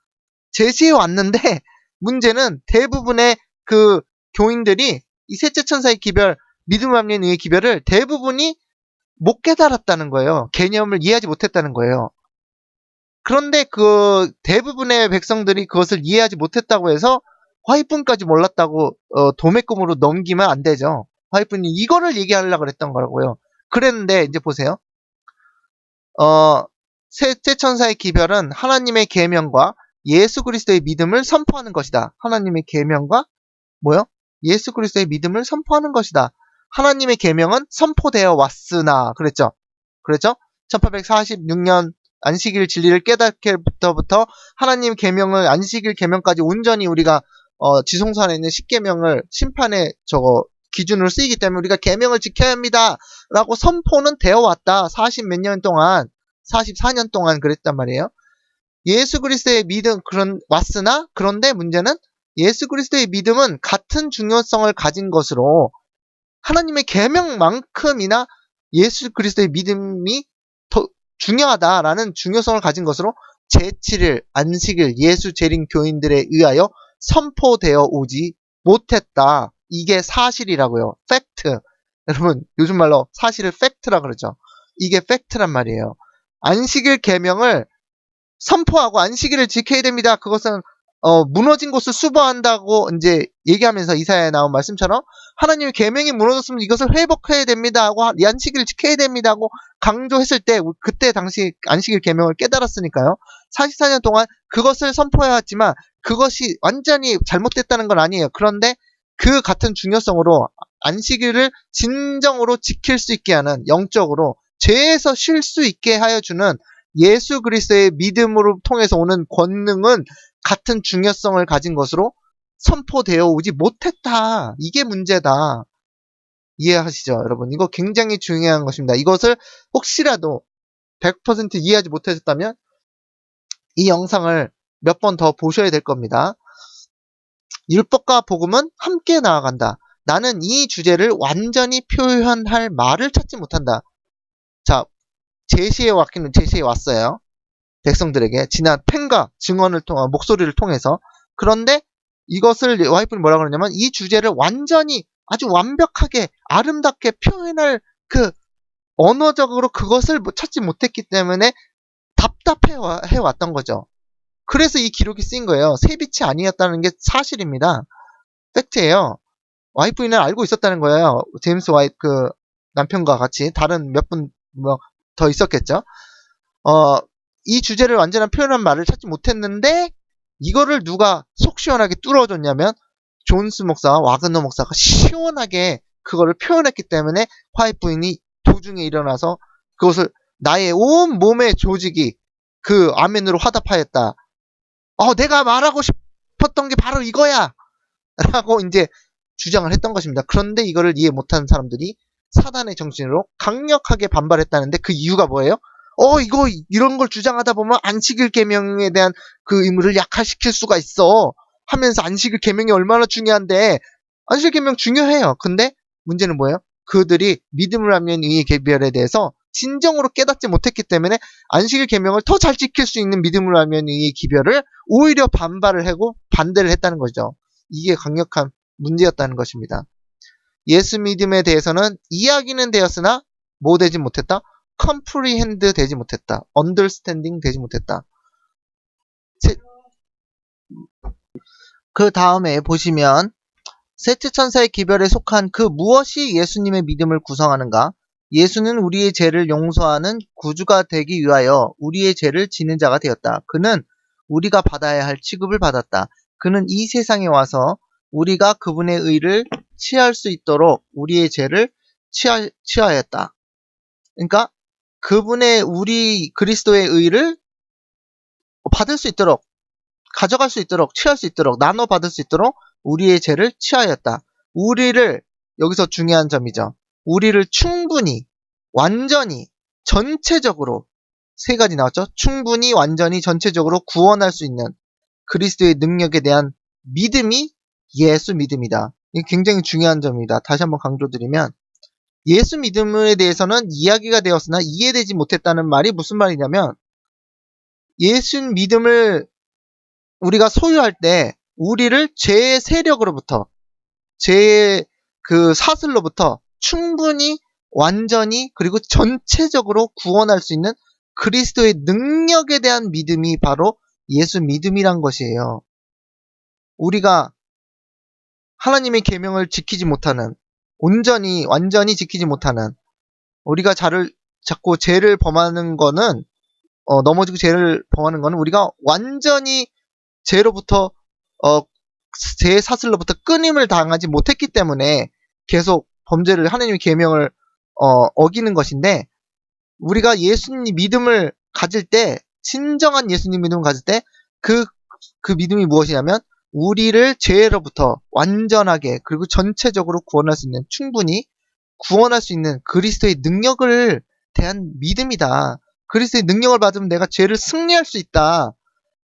제시해 왔는데 문제는 대부분의 그 교인들이 이 셋째 천사의 기별, 믿음 없는 의의 기별을 대부분이 못 깨달았다는 거예요. 개념을 이해하지 못했다는 거예요. 그런데 그 대부분의 백성들이 그것을 이해하지 못했다고 해서 화이분까지 몰랐다고 도매금으로 넘기면 안 되죠. 화이분이 이거를 얘기하려고 그랬던 거라고요. 그랬는데 이제 보세요. 셋째 천사의 기별은 하나님의 계명과 예수 그리스도의 믿음을 선포하는 것이다. 하나님의 계명과 뭐요? 예수 그리스도의 믿음을 선포하는 것이다. 하나님의 계명은 선포되어 왔으나 그랬죠. 그랬죠? 1846년 안식일 진리를 깨닫게부터 하나님 계명을 안식일 계명까지 온전히 우리가 지성서 안에 있는 10계명을 심판의 기준으로 쓰이기 때문에 우리가 계명을 지켜야 합니다. 라고 선포는 되어 왔다. 40 몇 년 동안 44년 동안 그랬단 말이에요. 예수 그리스도의 믿음 왔으나 그런데 문제는 예수 그리스도의 믿음은 같은 중요성을 가진 것으로 하나님의 계명만큼이나 예수 그리스도의 믿음이 더 중요하다라는 중요성을 가진 것으로 제7일 안식일 예수 재림 교인들에 의하여 선포되어 오지 못했다. 이게 사실이라고요. 팩트. 여러분 요즘 말로 사실을 팩트라 그러죠. 이게 팩트란 말이에요. 안식일 계명을 선포하고 안식일을 지켜야 됩니다. 그것은 무너진 곳을 수보한다고 이제 얘기하면서 이사야에 나온 말씀처럼 하나님의 계명이 무너졌으면 이것을 회복해야 됩니다 하고 안식일을 지켜야 됩니다 하고 강조했을 때 그때 당시 안식일 계명을 깨달았으니까요. 44년 동안 그것을 선포해왔지만 그것이 완전히 잘못됐다는 건 아니에요. 그런데 그 같은 중요성으로 안식일을 진정으로 지킬 수 있게 하는 영적으로 죄에서 쉴 수 있게 하여 주는 예수 그리스도의 믿음으로 통해서 오는 권능은 같은 중요성을 가진 것으로 선포되어 오지 못했다. 이게 문제다. 이해하시죠, 여러분? 이거 굉장히 중요한 것입니다. 이것을 혹시라도 100% 이해하지 못하셨다면 이 영상을 몇 번 더 보셔야 될 겁니다. 율법과 복음은 함께 나아간다. 나는 이 주제를 완전히 표현할 말을 찾지 못한다. 자, 제시해 왔어요. 백성들에게 지난 펜과 증언을 통한 목소리를 통해서. 그런데 이것을 와이프는 뭐라 그러냐면 이 주제를 완전히 아주 완벽하게 아름답게 표현할 그 언어적으로 그것을 찾지 못했기 때문에 답답해 왔던 거죠. 그래서 이 기록이 쓰인 거예요. 새빛이 아니었다는 게 사실입니다. 팩트예요. 와이프는 알고 있었다는 거예요. 제임스 그 남편과 같이 다른 몇 분 더 있었겠죠. 이 주제를 완전한 표현한 말을 찾지 못했는데 이거를 누가 속 시원하게 뚫어줬냐면 존스 목사와 와그너 목사가 시원하게 그거를 표현했기 때문에 화이트 부인이 도중에 일어나서 그것을 나의 온 몸의 조직이 그 아멘으로 화답하였다. 내가 말하고 싶었던 게 바로 이거야! 라고 이제 주장을 했던 것입니다. 그런데 이거를 이해 못하는 사람들이 사단의 정신으로 강력하게 반발했다는데 그 이유가 뭐예요? 이런 걸 주장하다 보면 안식일 계명에 대한 그 의무를 약화시킬 수가 있어. 하면서 안식일 계명이 얼마나 중요한데, 안식일 계명 중요해요. 근데 문제는 뭐예요? 그들이 믿음을 하면 이 계별에 대해서 진정으로 깨닫지 못했기 때문에 안식일 계명을 더 잘 지킬 수 있는 믿음을 하면 이 기별을 오히려 반발을 하고 반대를 했다는 거죠. 이게 강력한 문제였다는 것입니다. 예수 믿음에 대해서는 이야기는 되었으나 뭐 되지 못했다? comprehend 되지 못했다. understanding 되지 못했다. 그 다음에 보시면 셋째 천사의 기별에 속한 그 무엇이 예수님의 믿음을 구성하는가? 예수는 우리의 죄를 용서하는 구주가 되기 위하여 우리의 죄를 지는 자가 되었다. 그는 우리가 받아야 할 취급을 받았다. 그는 이 세상에 와서 우리가 그분의 의를 취할 수 있도록 우리의 죄를 취하였다. 그러니까 우리 그리스도의 의를 받을 수 있도록, 가져갈 수 있도록, 취할 수 있도록, 나눠 받을 수 있도록 우리의 죄를 취하였다. 우리를, 여기서 중요한 점이죠. 우리를 충분히, 완전히, 전체적으로, 세 가지 나왔죠? 충분히, 완전히, 전체적으로 구원할 수 있는 그리스도의 능력에 대한 믿음이 예수 믿음이다. 이게 굉장히 중요한 점입니다. 다시 한번 강조드리면, 예수 믿음에 대해서는 이야기가 되었으나 이해되지 못했다는 말이 무슨 말이냐면, 예수 믿음을 우리가 소유할 때 우리를 죄의 세력으로부터, 죄의 그 사슬로부터 충분히, 완전히, 그리고 전체적으로 구원할 수 있는 그리스도의 능력에 대한 믿음이 바로 예수 믿음이란 것이에요. 우리가 하나님의 계명을 지키지 못하는, 온전히, 완전히 지키지 못하는, 우리가 자꾸 죄를 범하는 거는, 넘어지고 죄를 범하는 거는 우리가 완전히 죄로부터, 어, 죄의 사슬로부터 끊임을 당하지 못했기 때문에 계속 범죄를, 하나님의 계명을, 어기는 것인데, 우리가 예수님 믿음을 가질 때, 진정한 예수님 믿음을 가질 때, 그, 그 믿음이 무엇이냐면, 우리를 죄로부터 완전하게, 그리고 전체적으로 구원할 수 있는, 충분히 구원할 수 있는 그리스도의 능력을 대한 믿음이다. 그리스도의 능력을 받으면 내가 죄를 승리할 수 있다.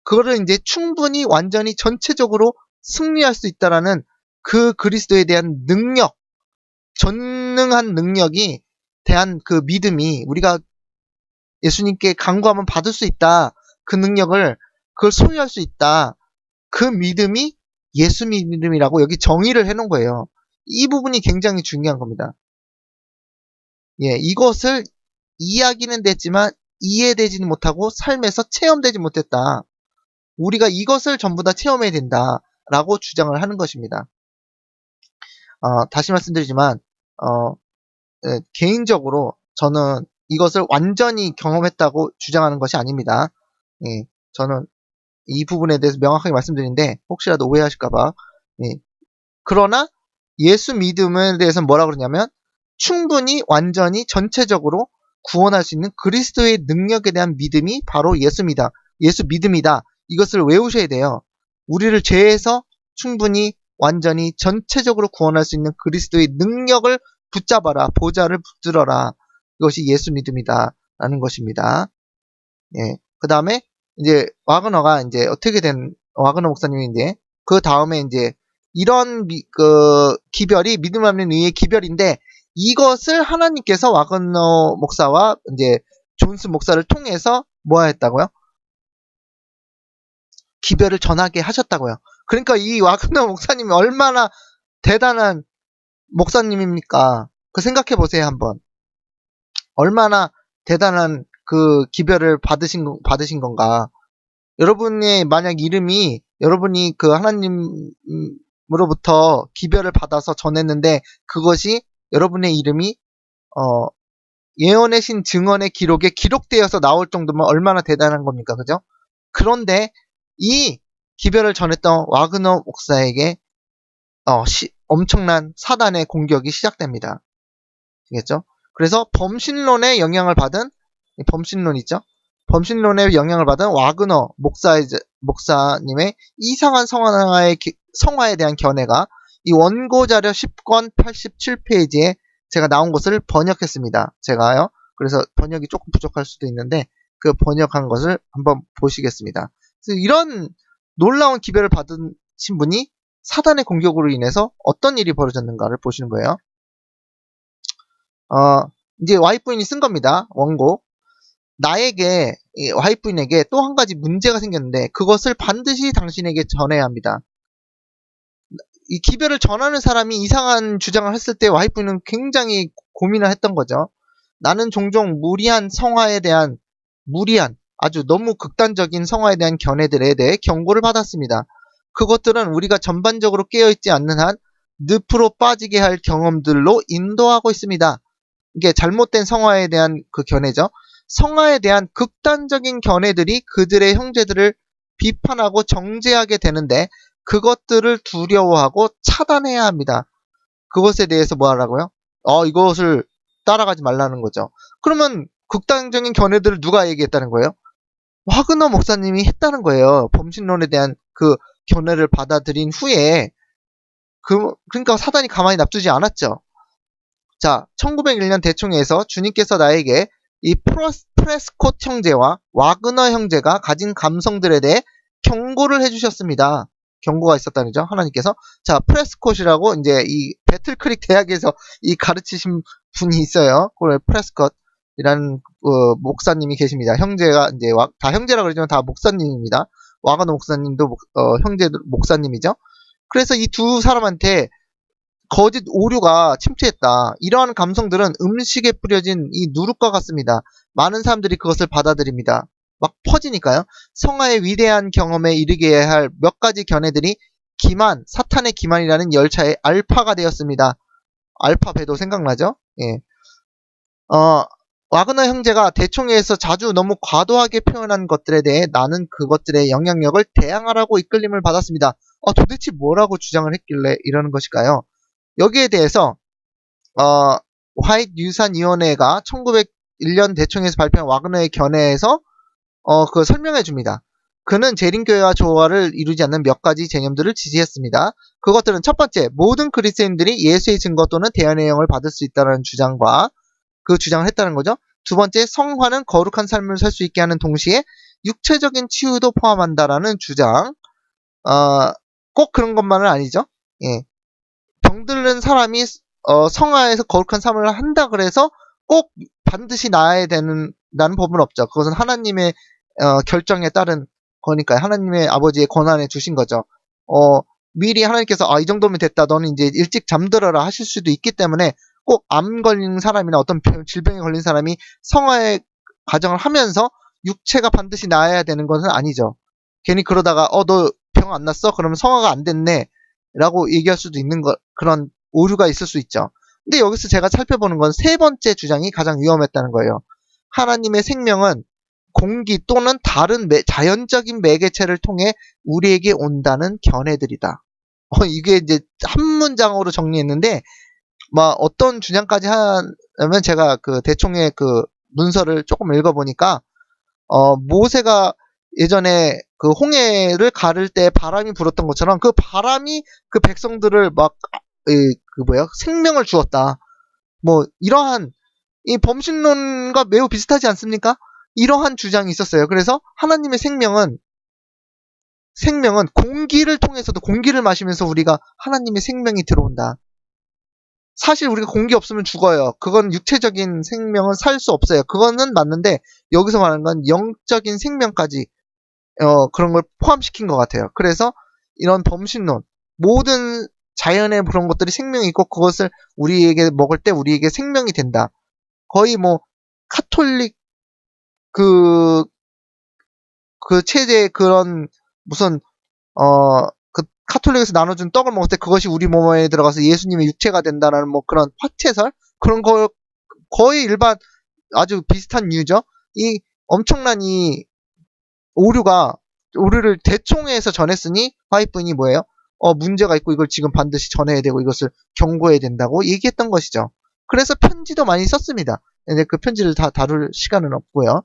그거를 이제 충분히 완전히 전체적으로 승리할 수 있다라는 그 그리스도에 대한 능력, 전능한 능력이 대한 그 믿음이, 우리가 예수님께 간구하면 받을 수 있다. 그 능력을, 그걸 소유할 수 있다. 그 믿음이 예수 믿음이라고 여기 정의를 해놓은 거예요. 이 부분이 굉장히 중요한 겁니다. 예, 이것을 이야기는 됐지만 이해되지는 못하고 삶에서 체험되지 못했다. 우리가 이것을 전부 다 체험해야 된다라고 주장을 하는 것입니다. 다시 말씀드리지만, 개인적으로 저는 이것을 완전히 경험했다고 주장하는 것이 아닙니다. 예, 저는 이 부분에 대해서 명확하게 말씀드리는데 혹시라도 오해하실까봐. 예, 그러나 예수 믿음에 대해서는 뭐라 그러냐면, 충분히 완전히 전체적으로 구원할 수 있는 그리스도의 능력에 대한 믿음이 바로 예수입니다. 예수 믿음이다. 이것을 외우셔야 돼요. 우리를 죄에서 충분히 완전히 전체적으로 구원할 수 있는 그리스도의 능력을 붙잡아라. 보좌를 붙들어라. 이것이 예수 믿음이다. 라는 것입니다. 예. 그 다음에 이제 와그너가 이제 어떻게 된, 와그너 목사님이 이제 그 다음에 이제 이런 기별이 믿음 없는 의의 기별인데, 이것을 하나님께서 와그너 목사와 이제 존스 목사를 통해서 뭐 했다고요? 기별을 전하게 하셨다고요. 그러니까 이 와그너 목사님이 얼마나 대단한 목사님입니까? 그 생각해 보세요, 한번. 얼마나 대단한 그 기별을 받으신 건가. 여러분의 만약 이름이, 여러분이 그 하나님으로부터 기별을 받아서 전했는데 그것이 여러분의 이름이 예언의 신 증언의 기록에 기록되어서 나올 정도면 얼마나 대단한 겁니까? 그죠? 그런데 이 기별을 전했던 와그너 목사에게 엄청난 사단의 공격이 시작됩니다. 알겠죠? 그래서 범신론의 영향을 받은, 범신론 있죠? 범신론의 영향을 받은 와그너 목사님의 이상한 성화에 대한 견해가 이 원고 자료 10권 87페이지에 제가 나온 것을 번역했습니다. 제가요. 그래서 번역이 조금 부족할 수도 있는데 그 번역한 것을 한번 보시겠습니다. 그래서 이런 놀라운 기별을 받으신 분이 사단의 공격으로 인해서 어떤 일이 벌어졌는가를 보시는 거예요. 이제 와이프인이 쓴 겁니다. 원고. 나에게, 와이프인에게 또 한 가지 문제가 생겼는데 그것을 반드시 당신에게 전해야 합니다. 이 기별을 전하는 사람이 이상한 주장을 했을 때 와이프는 굉장히 고민을 했던 거죠. 나는 종종 아주 너무 극단적인 성화에 대한 견해들에 대해 경고를 받았습니다. 그것들은 우리가 전반적으로 깨어있지 않는 한 늪으로 빠지게 할 경험들로 인도하고 있습니다. 이게 잘못된 성화에 대한 그 견해죠. 성화에 대한 극단적인 견해들이 그들의 형제들을 비판하고 정죄하게 되는데 그것들을 두려워하고 차단해야 합니다. 그것에 대해서 뭐 하라고요? 이것을 따라가지 말라는 거죠. 그러면 극단적인 견해들을 누가 얘기했다는 거예요? 와그너 목사님이 했다는 거예요. 범신론에 대한 그 견해를 받아들인 후에 그러니까 사단이 가만히 놔두지 않았죠. 자, 1901년 대총회에서 주님께서 나에게 이 프레스콧 형제와 와그너 형제가 가진 감성들에 대해 경고를 해주셨습니다. 경고가 있었다는 거죠. 하나님께서. 자, 프레스콧이라고 이제 이 배틀크릭 대학에서 이 가르치신 분이 있어요. 프레스콧이라는 목사님이 계십니다. 형제가 이제 다 형제라 그러지만 다 목사님입니다. 와그너 목사님도 형제 목사님이죠. 그래서 이 두 사람한테 거짓 오류가 침투했다. 이러한 감성들은 음식에 뿌려진 이 누룩과 같습니다. 많은 사람들이 그것을 받아들입니다. 막 퍼지니까요. 성화의 위대한 경험에 이르게 할 몇 가지 견해들이 사탄의 기만이라는 열차의 알파가 되었습니다. 알파 배도 생각나죠? 예. 와그너 형제가 대총회에서 자주 너무 과도하게 표현한 것들에 대해 나는 그것들의 영향력을 대항하라고 이끌림을 받았습니다. 도대체 뭐라고 주장을 했길래 이러는 것일까요? 여기에 대해서 화이트 유산위원회가 1901년 대총회에서 발표한 와그너의 견해에서 그 설명해 줍니다. 그는 재림교회와 조화를 이루지 않는 몇 가지 개념들을 지지했습니다. 그것들은 첫 번째, 모든 그리스도인들이 예수의 증거 또는 대언의 영을 받을 수 있다는 주장과 그 주장을 했다는 거죠. 두 번째, 성화는 거룩한 삶을 살 수 있게 하는 동시에 육체적인 치유도 포함한다라는 주장. 꼭 그런 것만은 아니죠. 예. 병들는 사람이 성화에서 거룩한 삶을 한다 그래서 꼭 반드시 나아야 된다는 법은 없죠. 그것은 하나님의 결정에 따른 거니까요. 하나님의 아버지의 권한에 주신 거죠. 미리 하나님께서 이 정도면 됐다. 너는 이제 일찍 잠들어라 하실 수도 있기 때문에 꼭 암 걸린 사람이나 어떤 질병에 걸린 사람이 성화의 과정을 하면서 육체가 반드시 나아야 되는 것은 아니죠. 괜히 그러다가 너 병 안 났어? 그러면 성화가 안 됐네. 라고 얘기할 수도 있는 그런 오류가 있을 수 있죠. 근데 여기서 제가 살펴보는 건 세 번째 주장이 가장 위험했다는 거예요. 하나님의 생명은 공기 또는 다른 자연적인 매개체를 통해 우리에게 온다는 견해들이다. 이게 이제 한 문장으로 정리했는데, 어떤 주장까지 하면 제가 그 대총의 그 문서를 조금 읽어보니까, 모세가 예전에 그 홍해를 가를 때 바람이 불었던 것처럼 그 바람이 그 백성들을 생명을 주었다. 이러한 이 범신론과 매우 비슷하지 않습니까? 이러한 주장이 있었어요. 그래서 하나님의 생명은 공기를 통해서도 공기를 마시면서 우리가 하나님의 생명이 들어온다. 사실 우리가 공기 없으면 죽어요. 그건 육체적인 생명은 살 수 없어요. 그거는 맞는데 여기서 말하는 건 영적인 생명까지 그런 걸 포함시킨 것 같아요. 그래서 이런 범신론, 모든 자연의 그런 것들이 생명이 있고 그것을 우리에게 먹을 때 우리에게 생명이 된다. 거의 카톨릭 그 체제의 그런 무슨 그 카톨릭에서 나눠준 떡을 먹을 때 그것이 우리 몸에 들어가서 예수님의 육체가 된다는 그런 화채설 그런 거 거의 일반 아주 비슷한 이유죠. 이 엄청난 이 오류를 대총회에서 전했으니 화이트분이 뭐예요? 문제가 있고 이걸 지금 반드시 전해야 되고 이것을 경고해야 된다고 얘기했던 것이죠. 그래서 편지도 많이 썼습니다. 근데 그 편지를 다 다룰 시간은 없고요.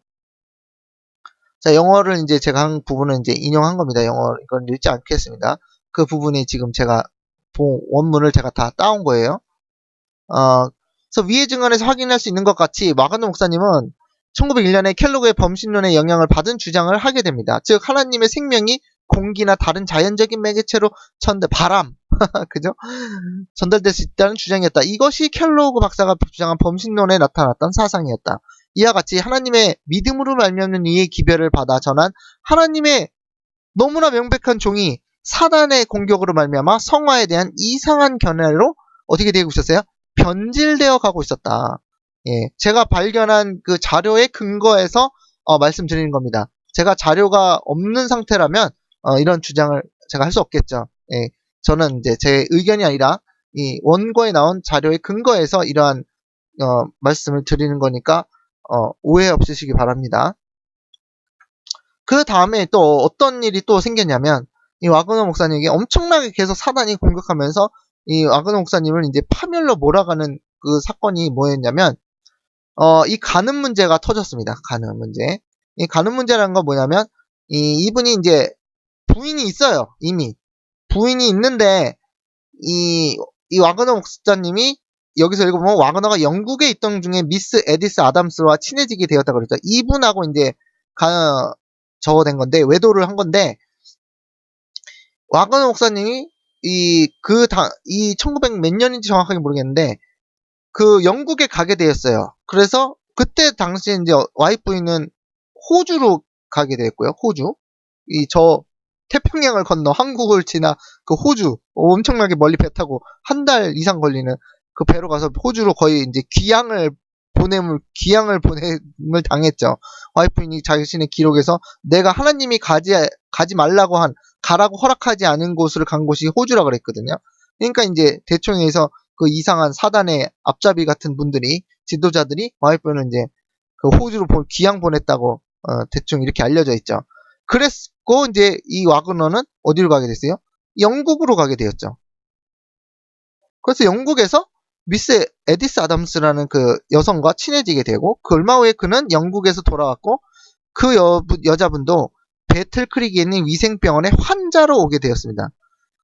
자, 영어를 이제 제가 한 부분은 이제 인용한 겁니다. 영어 이건 읽지 않겠습니다. 그 부분이 지금 제가 원문을 제가 다 따온 거예요. 그래서 위의 증언에서 확인할 수 있는 것 같이 와가노 목사님은 1901년에 켈로그의 범신론의 영향을 받은 주장을 하게 됩니다. 즉 하나님의 생명이 공기나 다른 자연적인 매개체로 바람 그죠? 전달될 수 있다는 주장이었다. 이것이 켈로그 박사가 주장한 범신론에 나타났던 사상이었다. 이와 같이 하나님의 믿음으로 말미암는 이의 기별을 받아 전한 하나님의 너무나 명백한 종이 사단의 공격으로 말미암아 성화에 대한 이상한 견해로 어떻게 되고 있었어요? 변질되어 가고 있었다. 예, 제가 발견한 그 자료의 근거에서 말씀드리는 겁니다. 제가 자료가 없는 상태라면 이런 주장을 제가 할 수 없겠죠. 예, 저는 이제 제 의견이 아니라 이 원고에 나온 자료의 근거에서 이러한 말씀을 드리는 거니까 오해 없으시기 바랍니다. 그 다음에 또 어떤 일이 또 생겼냐면 이 와그너 목사님에게 엄청나게 계속 사단이 공격하면서 이 와그너 목사님을 이제 파멸로 몰아가는 그 사건이 뭐였냐면 이 간음 문제가 터졌습니다. 간음 문제. 이 간음 문제라는 건 뭐냐면 이분이 이제 부인이 있어요. 이미 부인이 있는데 이 와그너 목사님이 여기서 읽어보면 와그너가 영국에 있던 중에 미스 에디스 아담스와 친해지게 되었다 그랬죠. 이분하고 이제 저거된 건데 외도를 한 건데 와그너 목사님이 이 1900 몇 년인지 정확하게 모르겠는데 그 영국에 가게 되었어요. 그래서 그때 당시에 이제 와이프는 호주로 가게 되었고요. 호주. 태평양을 건너 한국을 지나 그 호주 엄청나게 멀리 배 타고 한 달 이상 걸리는 그 배로 가서 호주로 거의 이제 귀향을 보냄을 당했죠. 와이프인이 자신의 기록에서 내가 하나님이 가지 말라고 가라고 허락하지 않은 곳을 간 곳이 호주라 그랬거든요. 그러니까 이제 대총회에서 그 이상한 사단의 앞잡이 같은 분들이 지도자들이 와이프는 이제 그 호주로 귀양 보냈다고 대충 이렇게 알려져 있죠. 그랬고 이제 이 와그너는 어디로 가게 됐어요? 영국으로 가게 되었죠. 그래서 영국에서 미스 에디스 아담스라는 그 여성과 친해지게 되고 그 얼마 후에 그는 영국에서 돌아왔고 그 여자분도 배틀크릭에 있는 위생병원의 환자로 오게 되었습니다.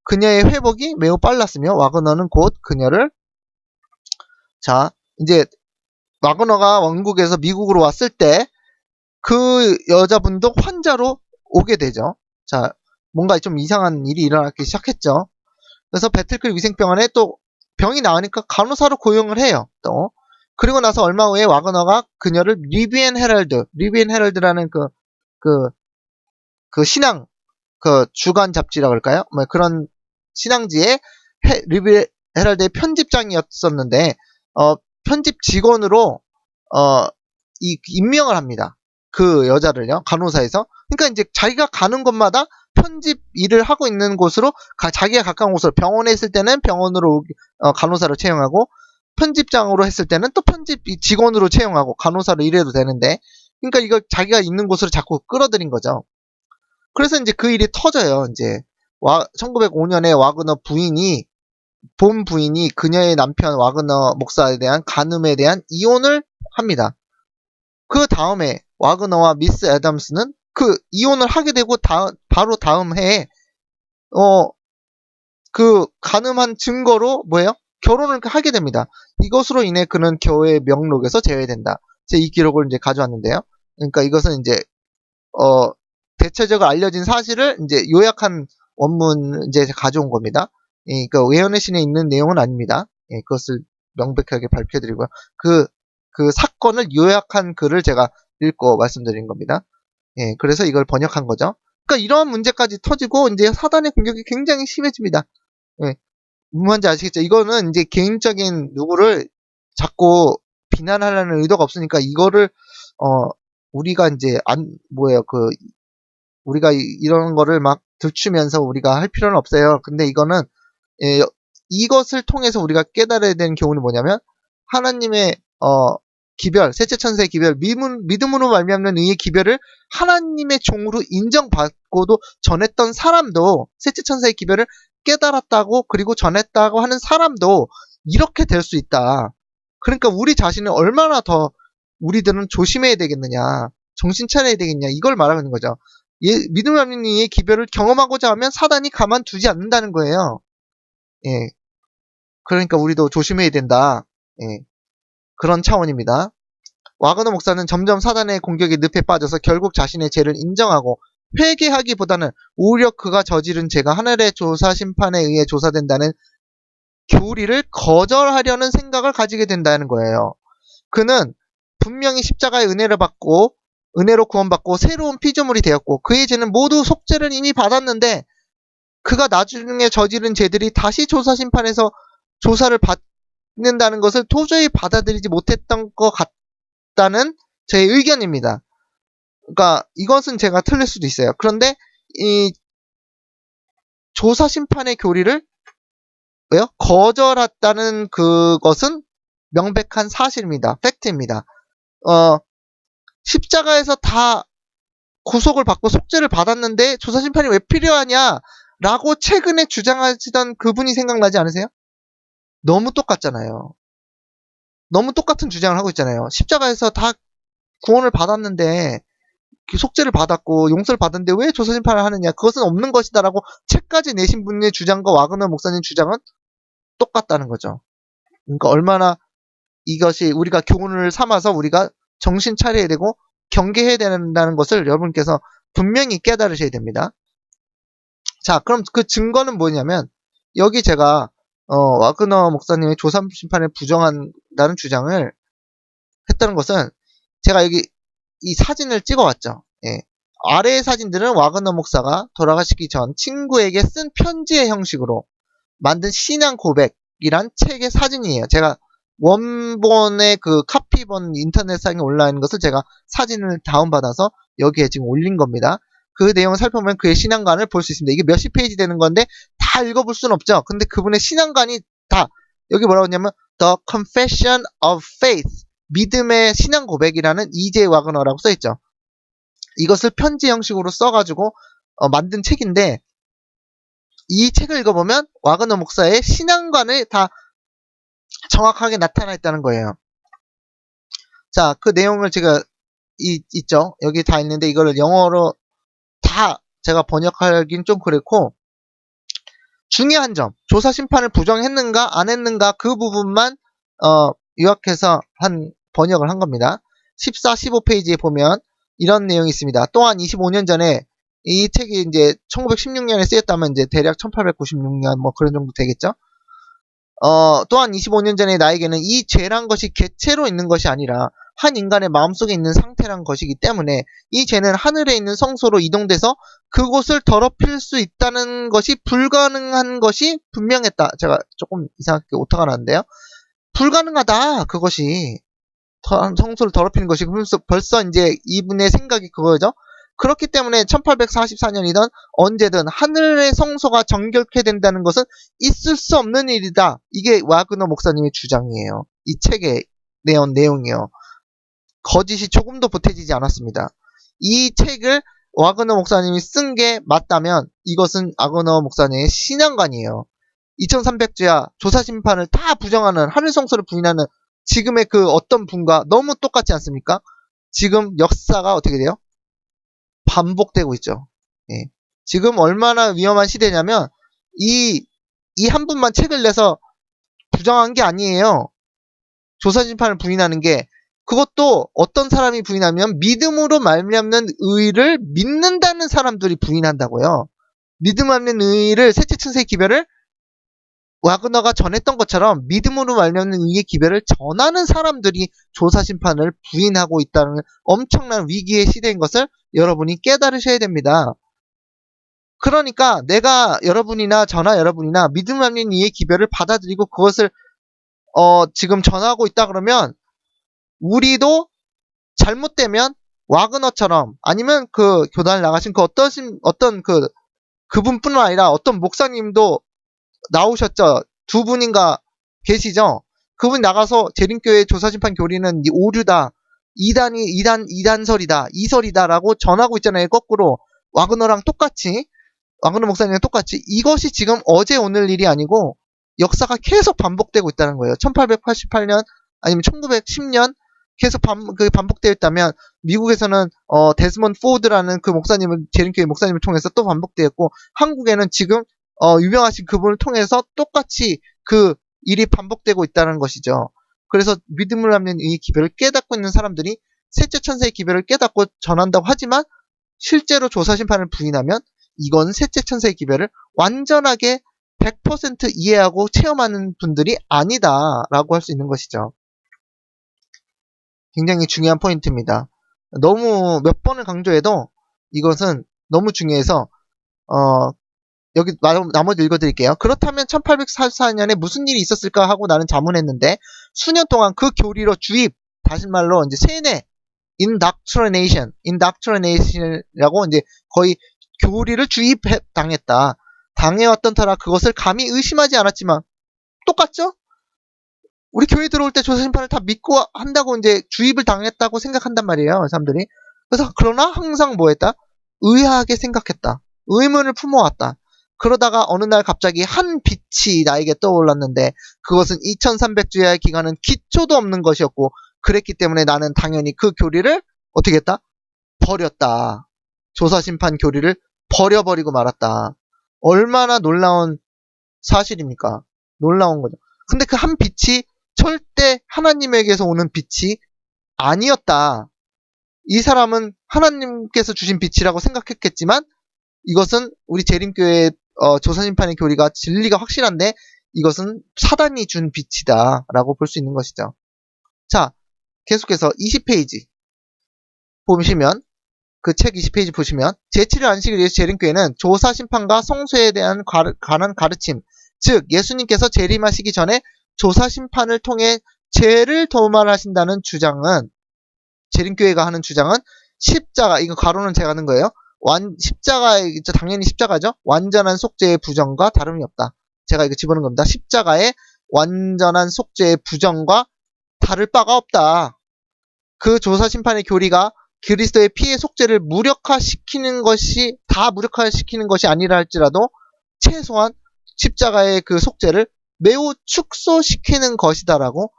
그녀의 회복이 매우 빨랐으며 와그너는 곧 그녀를 자 이제 와그너가 영국에서 미국으로 왔을 때 그 여자분도 환자로 오게 되죠. 자 뭔가 좀 이상한 일이 일어나기 시작했죠. 그래서 배틀크릭 위생병원에 또 병이 나으니까 간호사로 고용을 해요. 또 그리고 나서 얼마 후에 와그너가 그녀를 리비엔 헤럴드라는 그 신앙 그 주간 잡지라고 할까요? 뭐 그런 신앙지에 리비엔 헤럴드의 편집장이었었는데 편집 직원으로 임명을 합니다. 그 여자를요 간호사에서. 그러니까 이제 자기가 가는 곳마다 편집 일을 하고 있는 곳으로 자기가 가까운 곳으로 병원에 있을 때는 병원으로 간호사로 채용하고 편집장으로 했을 때는 또 편집 직원으로 채용하고 간호사로 일해도 되는데 그러니까 이거 자기가 있는 곳으로 자꾸 끌어들인 거죠. 그래서 이제 그 일이 터져요. 이제 1905년에 와그너 본 부인이 그녀의 남편 와그너 목사에 대한 간음에 대한 이혼을 합니다. 그 다음에 와그너와 미스 애덤스는 그 이혼을 하게 되고 바로 다음 해에 그 간음한 증거로 뭐예요? 결혼을 하게 됩니다. 이것으로 인해 그는 교회 명록에서 제외된다. 제가 이 기록을 이제 가져왔는데요. 그러니까 이것은 이제 대체적으로 알려진 사실을 이제 요약한 원문 이제 가져온 겁니다. 그러니까 외연의 신에 있는 내용은 아닙니다. 그것을 명백하게 밝혀드리고요. 그 사건을 요약한 글을 제가 읽고 말씀드린 겁니다. 그래서 이걸 번역한 거죠. 그러니까 이러한 문제까지 터지고 이제 사단의 공격이 굉장히 심해집니다. 뭔지 아시겠죠? 이거는 이제 개인적인 누구를 자꾸 비난하려는 의도가 없으니까 이거를 우리가 이제 우리가 이런 거를 막 들추면서 우리가 할 필요는 없어요. 근데 이거는 이것을 통해서 우리가 깨달아야 되는 교훈이 뭐냐면 하나님의 기별, 셋째 천사의 기별, 믿음으로 말미암는 의의 기별을 하나님의 종으로 인정받고도 전했던 사람도 셋째 천사의 기별을 깨달았다고 그리고 전했다고 하는 사람도 이렇게 될 수 있다. 그러니까 우리 자신을 얼마나 더 우리들은 조심해야 되겠느냐, 정신 차려야 되겠냐 이걸 말하는 거죠. 믿음으로 말미암는 의의 기별을 경험하고자 하면 사단이 가만두지 않는다는 거예요. 그러니까 우리도 조심해야 된다. 그런 차원입니다. 와그너 목사는 점점 사단의 공격에 늪에 빠져서 결국 자신의 죄를 인정하고 회개하기보다는 오히려 그가 저지른 죄가 하늘의 조사 심판에 의해 조사된다는 교리를 거절하려는 생각을 가지게 된다는 거예요. 그는 분명히 십자가의 은혜로 구원받고 새로운 피조물이 되었고 그의 죄는 모두 속죄를 이미 받았는데 그가 나중에 저지른 죄들이 다시 조사 심판에서 조사를 받는다는 것을 도저히 받아들이지 못했던 것 같다는 제 의견입니다. 그러니까 이것은 제가 틀릴 수도 있어요. 그런데 이 조사 심판의 교리를 거절했다는 그것은 명백한 사실입니다. 팩트입니다. 십자가에서 다 구속을 받고 속죄를 받았는데 조사 심판이 왜 필요하냐라고 최근에 주장하시던 그분이 생각나지 않으세요? 너무 똑같잖아요. 너무 똑같은 주장을 하고 있잖아요. 십자가에서 다 구원을 받았는데 속죄를 받았고 용서를 받았는데 왜 조사 심판을 하느냐? 그것은 없는 것이다라고 책까지 내신 분의 주장과 와그너 목사님 주장은 똑같다는 거죠. 그러니까 얼마나 이것이 우리가 교훈을 삼아서 우리가 정신 차려야 되고 경계해야 된다는 것을 여러분께서 분명히 깨달으셔야 됩니다. 자, 그럼 그 증거는 뭐냐면 여기 제가 와그너 목사님의 조사 심판을 부정한다는 주장을 했다는 것은 제가 여기 이 사진을 찍어왔죠. 아래의 사진들은 와그너 목사가 돌아가시기 전 친구에게 쓴 편지의 형식으로 만든 신앙 고백이란 책의 사진이에요. 제가 원본의 그 카피본 인터넷상에 올라있는 것을 제가 사진을 다운받아서 여기에 지금 올린 겁니다. 그 내용을 살펴보면 그의 신앙관을 볼 수 있습니다. 이게 몇십 페이지 되는 건데 다 읽어볼 수는 없죠. 근데 그분의 신앙관이 다 여기 뭐라고 했냐면 The Confession of Faith 믿음의 신앙 고백이라는 E.J. 와그너라고 써있죠. 이것을 편지 형식으로 써가지고 만든 책인데, 이 책을 읽어보면 와그너 목사의 신앙관을 다 정확하게 나타나 있다는 거예요. 자, 그 내용을 제가 있죠. 여기 다 있는데 이거를 영어로 다 제가 번역하긴 좀 그렇고, 중요한 점, 조사 심판을 부정했는가 안 했는가 그 부분만 요약해서 번역을 한 겁니다. 14, 15페이지에 보면 이런 내용이 있습니다. 또한 25년 전에 이 책이 이제 1916년에 쓰였다면 이제 대략 1896년 뭐 그런 정도 되겠죠. 또한 25년 전에 나에게는 이 죄란 것이 객체로 있는 것이 아니라 한 인간의 마음속에 있는 상태란 것이기 때문에 이 죄는 하늘에 있는 성소로 이동돼서 그곳을 더럽힐 수 있다는 것이 불가능한 것이 분명했다. 제가 조금 이상하게 오타가 났는데요. 불가능하다. 그것이 성소를 더럽히는 것이. 벌써 이제 이분의 생각이 그거죠. 그렇기 때문에 1844년이든 언제든 하늘의 성소가 정결케 된다는 것은 있을 수 없는 일이다. 이게 와그너 목사님의 주장이에요. 이 책에 내용이요. 거짓이 조금도 보태지지 않았습니다. 이 책을 와그너 목사님이 쓴 게 맞다면 이것은 와그너 목사님의 신앙관이에요. 2300주야 조사심판을 다 부정하는, 하늘 성소를 부인하는 지금의 그 어떤 분과 너무 똑같지 않습니까? 지금 역사가 어떻게 돼요? 반복되고 있죠. 예. 지금 얼마나 위험한 시대냐면 이 한 분만 책을 내서 부정한 게 아니에요. 조사심판을 부인하는 게, 그것도 어떤 사람이 부인하면 믿음으로 말미암는 의를 믿는다는 사람들이 부인한다고요. 믿음 없는 의를, 셋째 천세의 기별을 와그너가 전했던 것처럼 믿음으로 말미암는 의의 기별을 전하는 사람들이 조사심판을 부인하고 있다는 엄청난 위기의 시대인 것을 여러분이 깨달으셔야 됩니다. 그러니까 내가 여러분이나 저나 여러분이나 믿음 없는 이의 기별을 받아들이고 그것을 지금 전하고 있다 그러면 우리도 잘못되면 와그너처럼, 아니면 그 교단을 나가신 그 어떤 그분뿐만 아니라 어떤 목사님도 나오셨죠. 두 분인가 계시죠. 그분 나가서 재림교회 조사심판 교리는 오류다, 이단설이다, 이설이다라고 전하고 있잖아요. 거꾸로 와그너랑 똑같이, 와그너 목사님이랑 똑같이. 이것이 지금 어제 오늘 일이 아니고 역사가 계속 반복되고 있다는 거예요. 1888년 아니면 1910년 계속 반복되어 있다면, 미국에서는 데스먼드 포드라는 그 목사님을, 재림교회 목사님을 통해서 또 반복되었고, 한국에는 지금 유명하신 그분을 통해서 똑같이 그 일이 반복되고 있다는 것이죠. 그래서 믿음을 하는 이 기별을 깨닫고 있는 사람들이 셋째 천세의 기별을 깨닫고 전한다고 하지만 실제로 조사심판을 부인하면 이건 셋째 천세의 기별을 완전하게 100% 이해하고 체험하는 분들이 아니다라고 할 수 있는 것이죠. 굉장히 중요한 포인트입니다. 너무 몇 번을 강조해도 이것은 너무 중요해서 여기 나머지 읽어드릴게요. 그렇다면 1844년에 무슨 일이 있었을까 하고 나는 자문했는데, 수년 동안 그 교리로 주입, 다시 말로 이제 세뇌, indoctrination이라고 이제 거의 교리를 주입당했다. 당해왔던 터라 그것을 감히 의심하지 않았지만, 똑같죠? 우리 교회 들어올 때 조사심판을 다 믿고 한다고 이제 주입을 당했다고 생각한단 말이에요, 사람들이. 그래서 그러나 항상 뭐 했다? 의아하게 생각했다. 의문을 품어왔다. 그러다가 어느 날 갑자기 한 빛이 나에게 떠올랐는데 그것은 2300주야의 기간은 기초도 없는 것이었고, 그랬기 때문에 나는 당연히 그 교리를 어떻게 했다? 버렸다. 조사심판 교리를 버려버리고 말았다. 얼마나 놀라운 사실입니까? 놀라운 거죠. 근데 그 한 빛이 절대 하나님에게서 오는 빛이 아니었다. 이 사람은 하나님께서 주신 빛이라고 생각했겠지만 이것은 우리 재림교회 조사심판의 교리가 진리가 확실한데 이것은 사단이 준 빛이다 라고 볼 수 있는 것이죠. 자, 계속해서 20페이지 보시면, 그 책 20페이지 보시면, 제7일 안식을 위해서 재림교회는 조사심판과 성소에 대한 관한 가르침, 즉 예수님께서 재림하시기 전에 조사심판을 통해 죄를 도말하신다는 주장은, 재림교회가 하는 주장은 십자가, 이거 가로는 제가 하는 거예요. 십자가, 당연히 십자가죠. 완전한 속죄의 부정과 다름이 없다. 제가 이거 집어넣은 겁니다. 십자가의 완전한 속죄의 부정과 다를 바가 없다. 그 조사심판의 교리가 그리스도의 피의 속죄를 무력화시키는 것이 다 무력화시키는 것이 아니라 할지라도 최소한 십자가의 그 속죄를 매우 축소시키는 것이다라고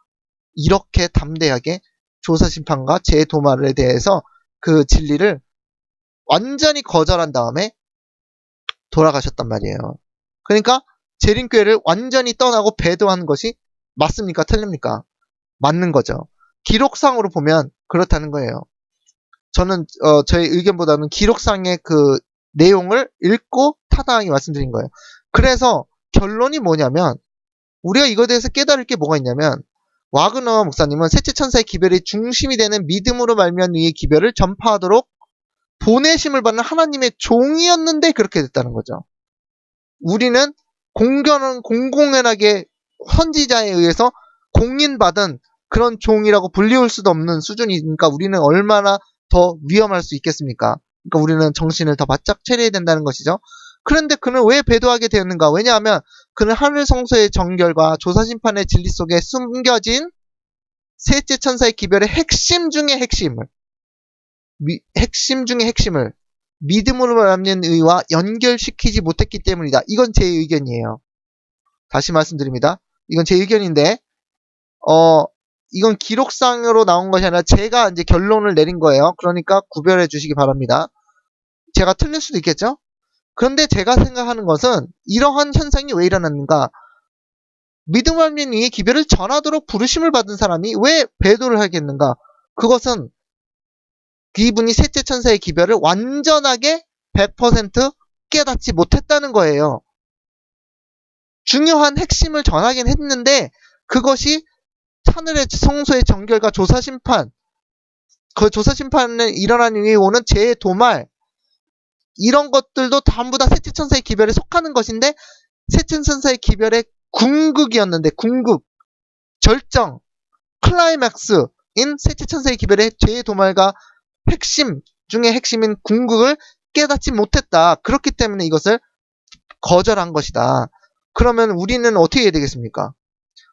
이렇게 담대하게 조사심판과 재도말에 대해서 그 진리를 완전히 거절한 다음에 돌아가셨단 말이에요. 그러니까 재림교회를 완전히 떠나고 배도한 것이 맞습니까? 틀립니까? 맞는 거죠. 기록상으로 보면 그렇다는 거예요. 저는 저의 의견보다는 기록상의 그 내용을 읽고 타당하게 말씀드린 거예요. 그래서 결론이 뭐냐면 우리가 이거에 대해서 깨달을 게 뭐가 있냐면 와그너 목사님은 셋째 천사의 기별의 중심이 되는 믿음으로 말미암은 이의 기별을 전파하도록 보내심을 받는 하나님의 종이었는데 그렇게 됐다는 거죠. 우리는 공공연하게 선지자에 의해서 공인받은 그런 종이라고 불리울 수도 없는 수준이니까 우리는 얼마나 더 위험할 수 있겠습니까? 그러니까 우리는 정신을 더 바짝 차려야 된다는 것이죠. 그런데 그는 왜 배도하게 되었는가? 왜냐하면 그는 하늘 성소의 정결과 조사심판의 진리 속에 숨겨진 셋째 천사의 기별의 핵심 중의 핵심을 믿음으로 말하는 의와 연결시키지 못했기 때문이다. 이건 제 의견이에요. 다시 말씀드립니다. 이건 제 의견인데 이건 기록상으로 나온 것이 아니라 제가 이제 결론을 내린 거예요. 그러니까 구별해 주시기 바랍니다. 제가 틀릴 수도 있겠죠? 그런데 제가 생각하는 것은 이러한 현상이 왜 일어났는가? 믿음을 알면 이의 기별을 전하도록 부르심을 받은 사람이 왜 배도를 하겠는가? 그것은 이분이 셋째 천사의 기별을 완전하게 100% 깨닫지 못했다는 거예요. 중요한 핵심을 전하긴 했는데 그것이 하늘의 성소의 정결과 조사심판, 그 조사심판에 일어난 이후에 오는 재도말 이런 것들도 전부 다 셋째 천사의 기별에 속하는 것인데 셋째 천사의 기별의 궁극이었는데 궁극, 절정, 클라이맥스인 셋째 천사의 기별의 재도말과 핵심 중에 핵심인 궁극을 깨닫지 못했다. 그렇기 때문에 이것을 거절한 것이다. 그러면 우리는 어떻게 해야 되겠습니까?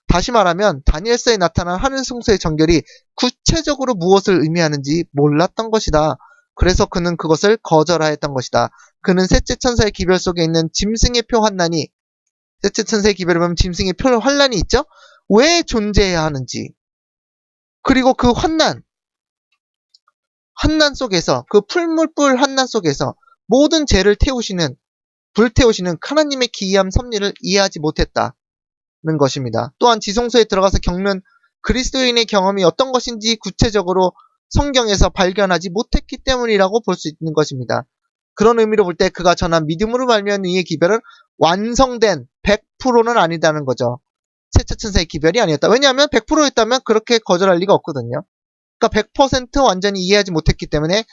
다시 말하면 다니엘서에 나타난 하늘 성소의 정결이 구체적으로 무엇을 의미하는지 몰랐던 것이다. 그래서 그는 그것을 거절하였던 것이다. 그는 셋째 천사의 기별 속에 있는 짐승의 표 환난이 셋째 천사의 기별을 보면 짐승의 표 환난이 있죠? 왜 존재해야 하는지 그리고 그 환난 속에서 그 풀물불 환난 속에서 모든 죄를 불태우시는 하나님의 기이함 섭리를 이해하지 못했다는 것입니다. 또한 지성소에 들어가서 겪는 그리스도인의 경험이 어떤 것인지 구체적으로 성경에서 발견하지 못했기 때문이라고 볼 수 있는 것입니다. 그런 의미로 볼 때 그가 전한 믿음으로 말미암은 이의 기별은 완성된 100%는 아니다는 거죠. 셋째 천사의 기별이 아니었다. 왜냐하면 100%였다면 그렇게 거절할 리가 없거든요. 그러니까 100% 완전히 이해하지 못했기 때문에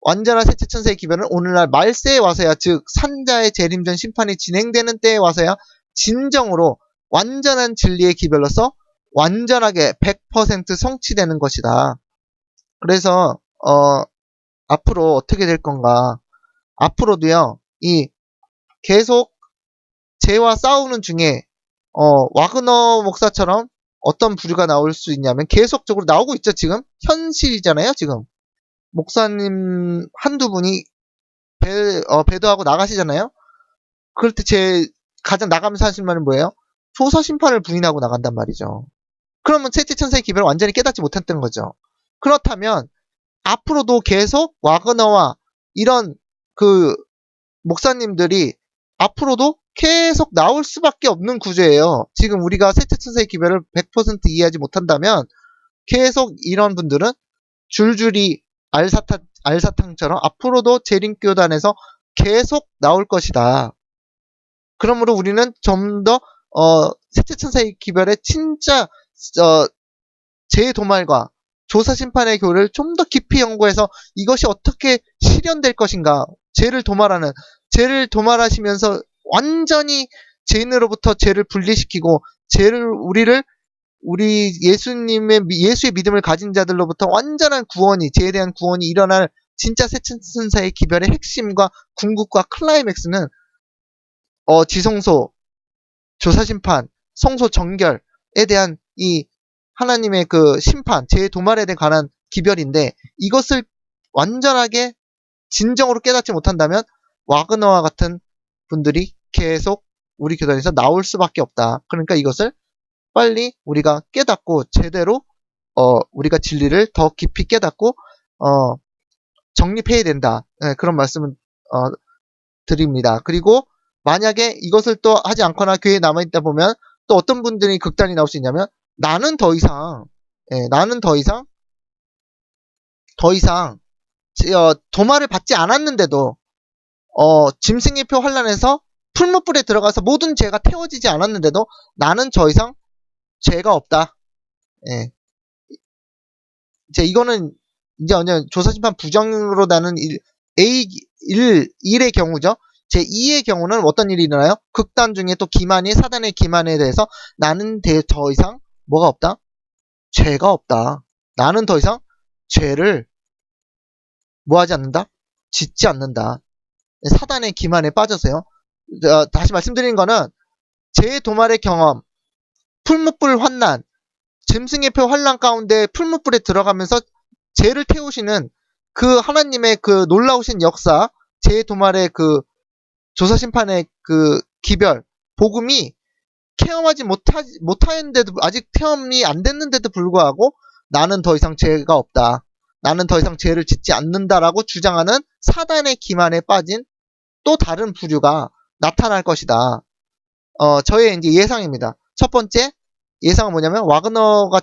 완전한 셋째 천사의 기별은 오늘날 말세에 와서야, 즉 산자의 재림전 심판이 진행되는 때에 와서야 진정으로 완전한 진리의 기별로서 완전하게 100% 성취되는 것이다. 그래서 앞으로 어떻게 될 건가? 앞으로도요, 이 계속 죄와 싸우는 중에 와그너 목사처럼 어떤 부류가 나올 수 있냐면 계속적으로 나오고 있죠. 지금 현실이잖아요. 지금 목사님 한두 분이 배도하고 나가시잖아요. 그럴 때 제 가장 나가면서 하신 말은 뭐예요? 조사심판을 부인하고 나간단 말이죠. 그러면 셋째 천사의 기별을 완전히 깨닫지 못했던 거죠. 그렇다면 앞으로도 계속 와그너와 이런 그 목사님들이 앞으로도 계속 나올 수밖에 없는 구조예요. 지금 우리가 셋째 천사의 기별을 100% 이해하지 못한다면 계속 이런 분들은 줄줄이 알사탕처럼 앞으로도 재림교단에서 계속 나올 것이다. 그러므로 우리는 좀 더 셋째 천사의 기별의 진짜 재도말과 조사심판의 교를 좀 더 깊이 연구해서 이것이 어떻게 실현될 것인가. 죄를 도말하시면서 완전히 죄인으로부터 죄를 분리시키고 우리 예수의 믿음을 가진 자들로부터 완전한 구원이, 죄에 대한 구원이 일어날 진짜 셋째 천사의 기별의 핵심과 궁극과 클라이맥스는 지성소, 조사심판, 성소 정결에 대한 이 하나님의 그 심판, 재도말에 관한 기별인데 이것을 완전하게 진정으로 깨닫지 못한다면 와그너와 같은 분들이 계속 우리 교단에서 나올 수밖에 없다. 그러니까 이것을 빨리 우리가 깨닫고 제대로 우리가 진리를 더 깊이 깨닫고 정립해야 된다. 네, 그런 말씀을 드립니다. 그리고 만약에 이것을 또 하지 않거나 교회에 남아있다 보면 또 어떤 분들이 극단이 나올 수 있냐면 나는 더 이상 도마를 받지 않았는데도 짐승의표 환란에서 풀무불에 들어가서 모든 죄가 태워지지 않았는데도 나는 더 이상 죄가 없다. 예. 이제 이거는 이제 조사심판 부정으로 나는 A1의 경우죠. 제2의 경우는 어떤 일이 일어나요? 극단 중에 또 사단의 기만에 대해서 나는 더 이상 뭐가 없다? 죄가 없다. 나는 더 이상 죄를 뭐 하지 않는다? 짓지 않는다. 사단의 기만에 빠져서요. 다시 말씀드리는 거는 재도말의 경험, 풀무불 환난, 짐승의 표 환란 가운데 풀무불에 들어가면서 죄를 태우시는 그 하나님의 그 놀라우신 역사, 재도말의 그 조사심판의 그 기별, 복음이 체험하지 못하는데도, 아직 체험이 안 됐는데도 불구하고 나는 더 이상 죄가 없다. 나는 더 이상 죄를 짓지 않는다라고 주장하는 사단의 기만에 빠진 또 다른 부류가 나타날 것이다. 저의 이제 예상입니다. 첫 번째 예상은 뭐냐면 와그너가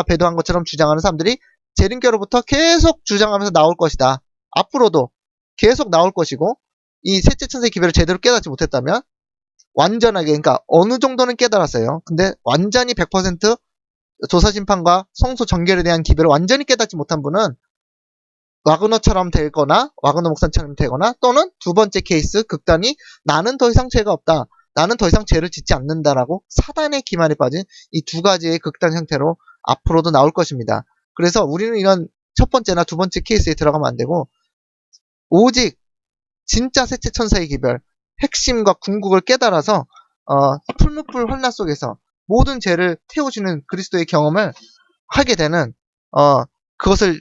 배도한 것처럼 주장하는 사람들이 재림교로부터 계속 주장하면서 나올 것이다. 앞으로도 계속 나올 것이고 이 셋째 천사의 기별을 제대로 깨닫지 못했다면 완전하게, 그러니까 어느 정도는 깨달았어요. 근데 완전히 100% 조사심판과 성소 정결에 대한 기별을 완전히 깨닫지 못한 분은 와그너처럼 되거나 와그너 목사처럼 되거나 또는 두 번째 케이스 극단이 나는 더 이상 죄가 없다. 나는 더 이상 죄를 짓지 않는다라고 사단의 기만에 빠진 이 두 가지의 극단 형태로 앞으로도 나올 것입니다. 그래서 우리는 이런 첫 번째나 두 번째 케이스에 들어가면 안 되고 오직 진짜 셋째 천사의 기별, 핵심과 궁극을 깨달아서 풀무불 환란 속에서 모든 죄를 태우시는 그리스도의 경험을 하게 되는 그것을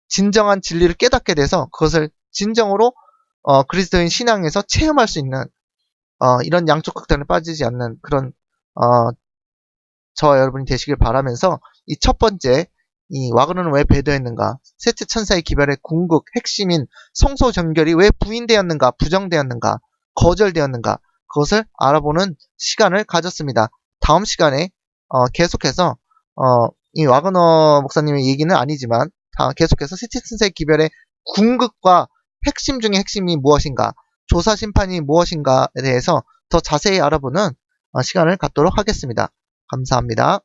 진정한 진리를 깨닫게 돼서 그것을 진정으로 그리스도인 신앙에서 체험할 수 있는 이런 양쪽 극단에 빠지지 않는 그런 저와 여러분이 되시길 바라면서 이 첫 번째 이 와그너는 왜 배도했는가, 셋째 천사의 기별의 궁극 핵심인 성소 정결이 왜 부인되었는가, 부정되었는가, 거절되었는가, 그것을 알아보는 시간을 가졌습니다. 다음 시간에 계속해서 이 와그너 목사님의 얘기는 아니지만 계속해서 셋째 천사의 기별의 궁극과 핵심 중의 핵심이 무엇인가, 조사 심판이 무엇인가에 대해서 더 자세히 알아보는 시간을 갖도록 하겠습니다. 감사합니다.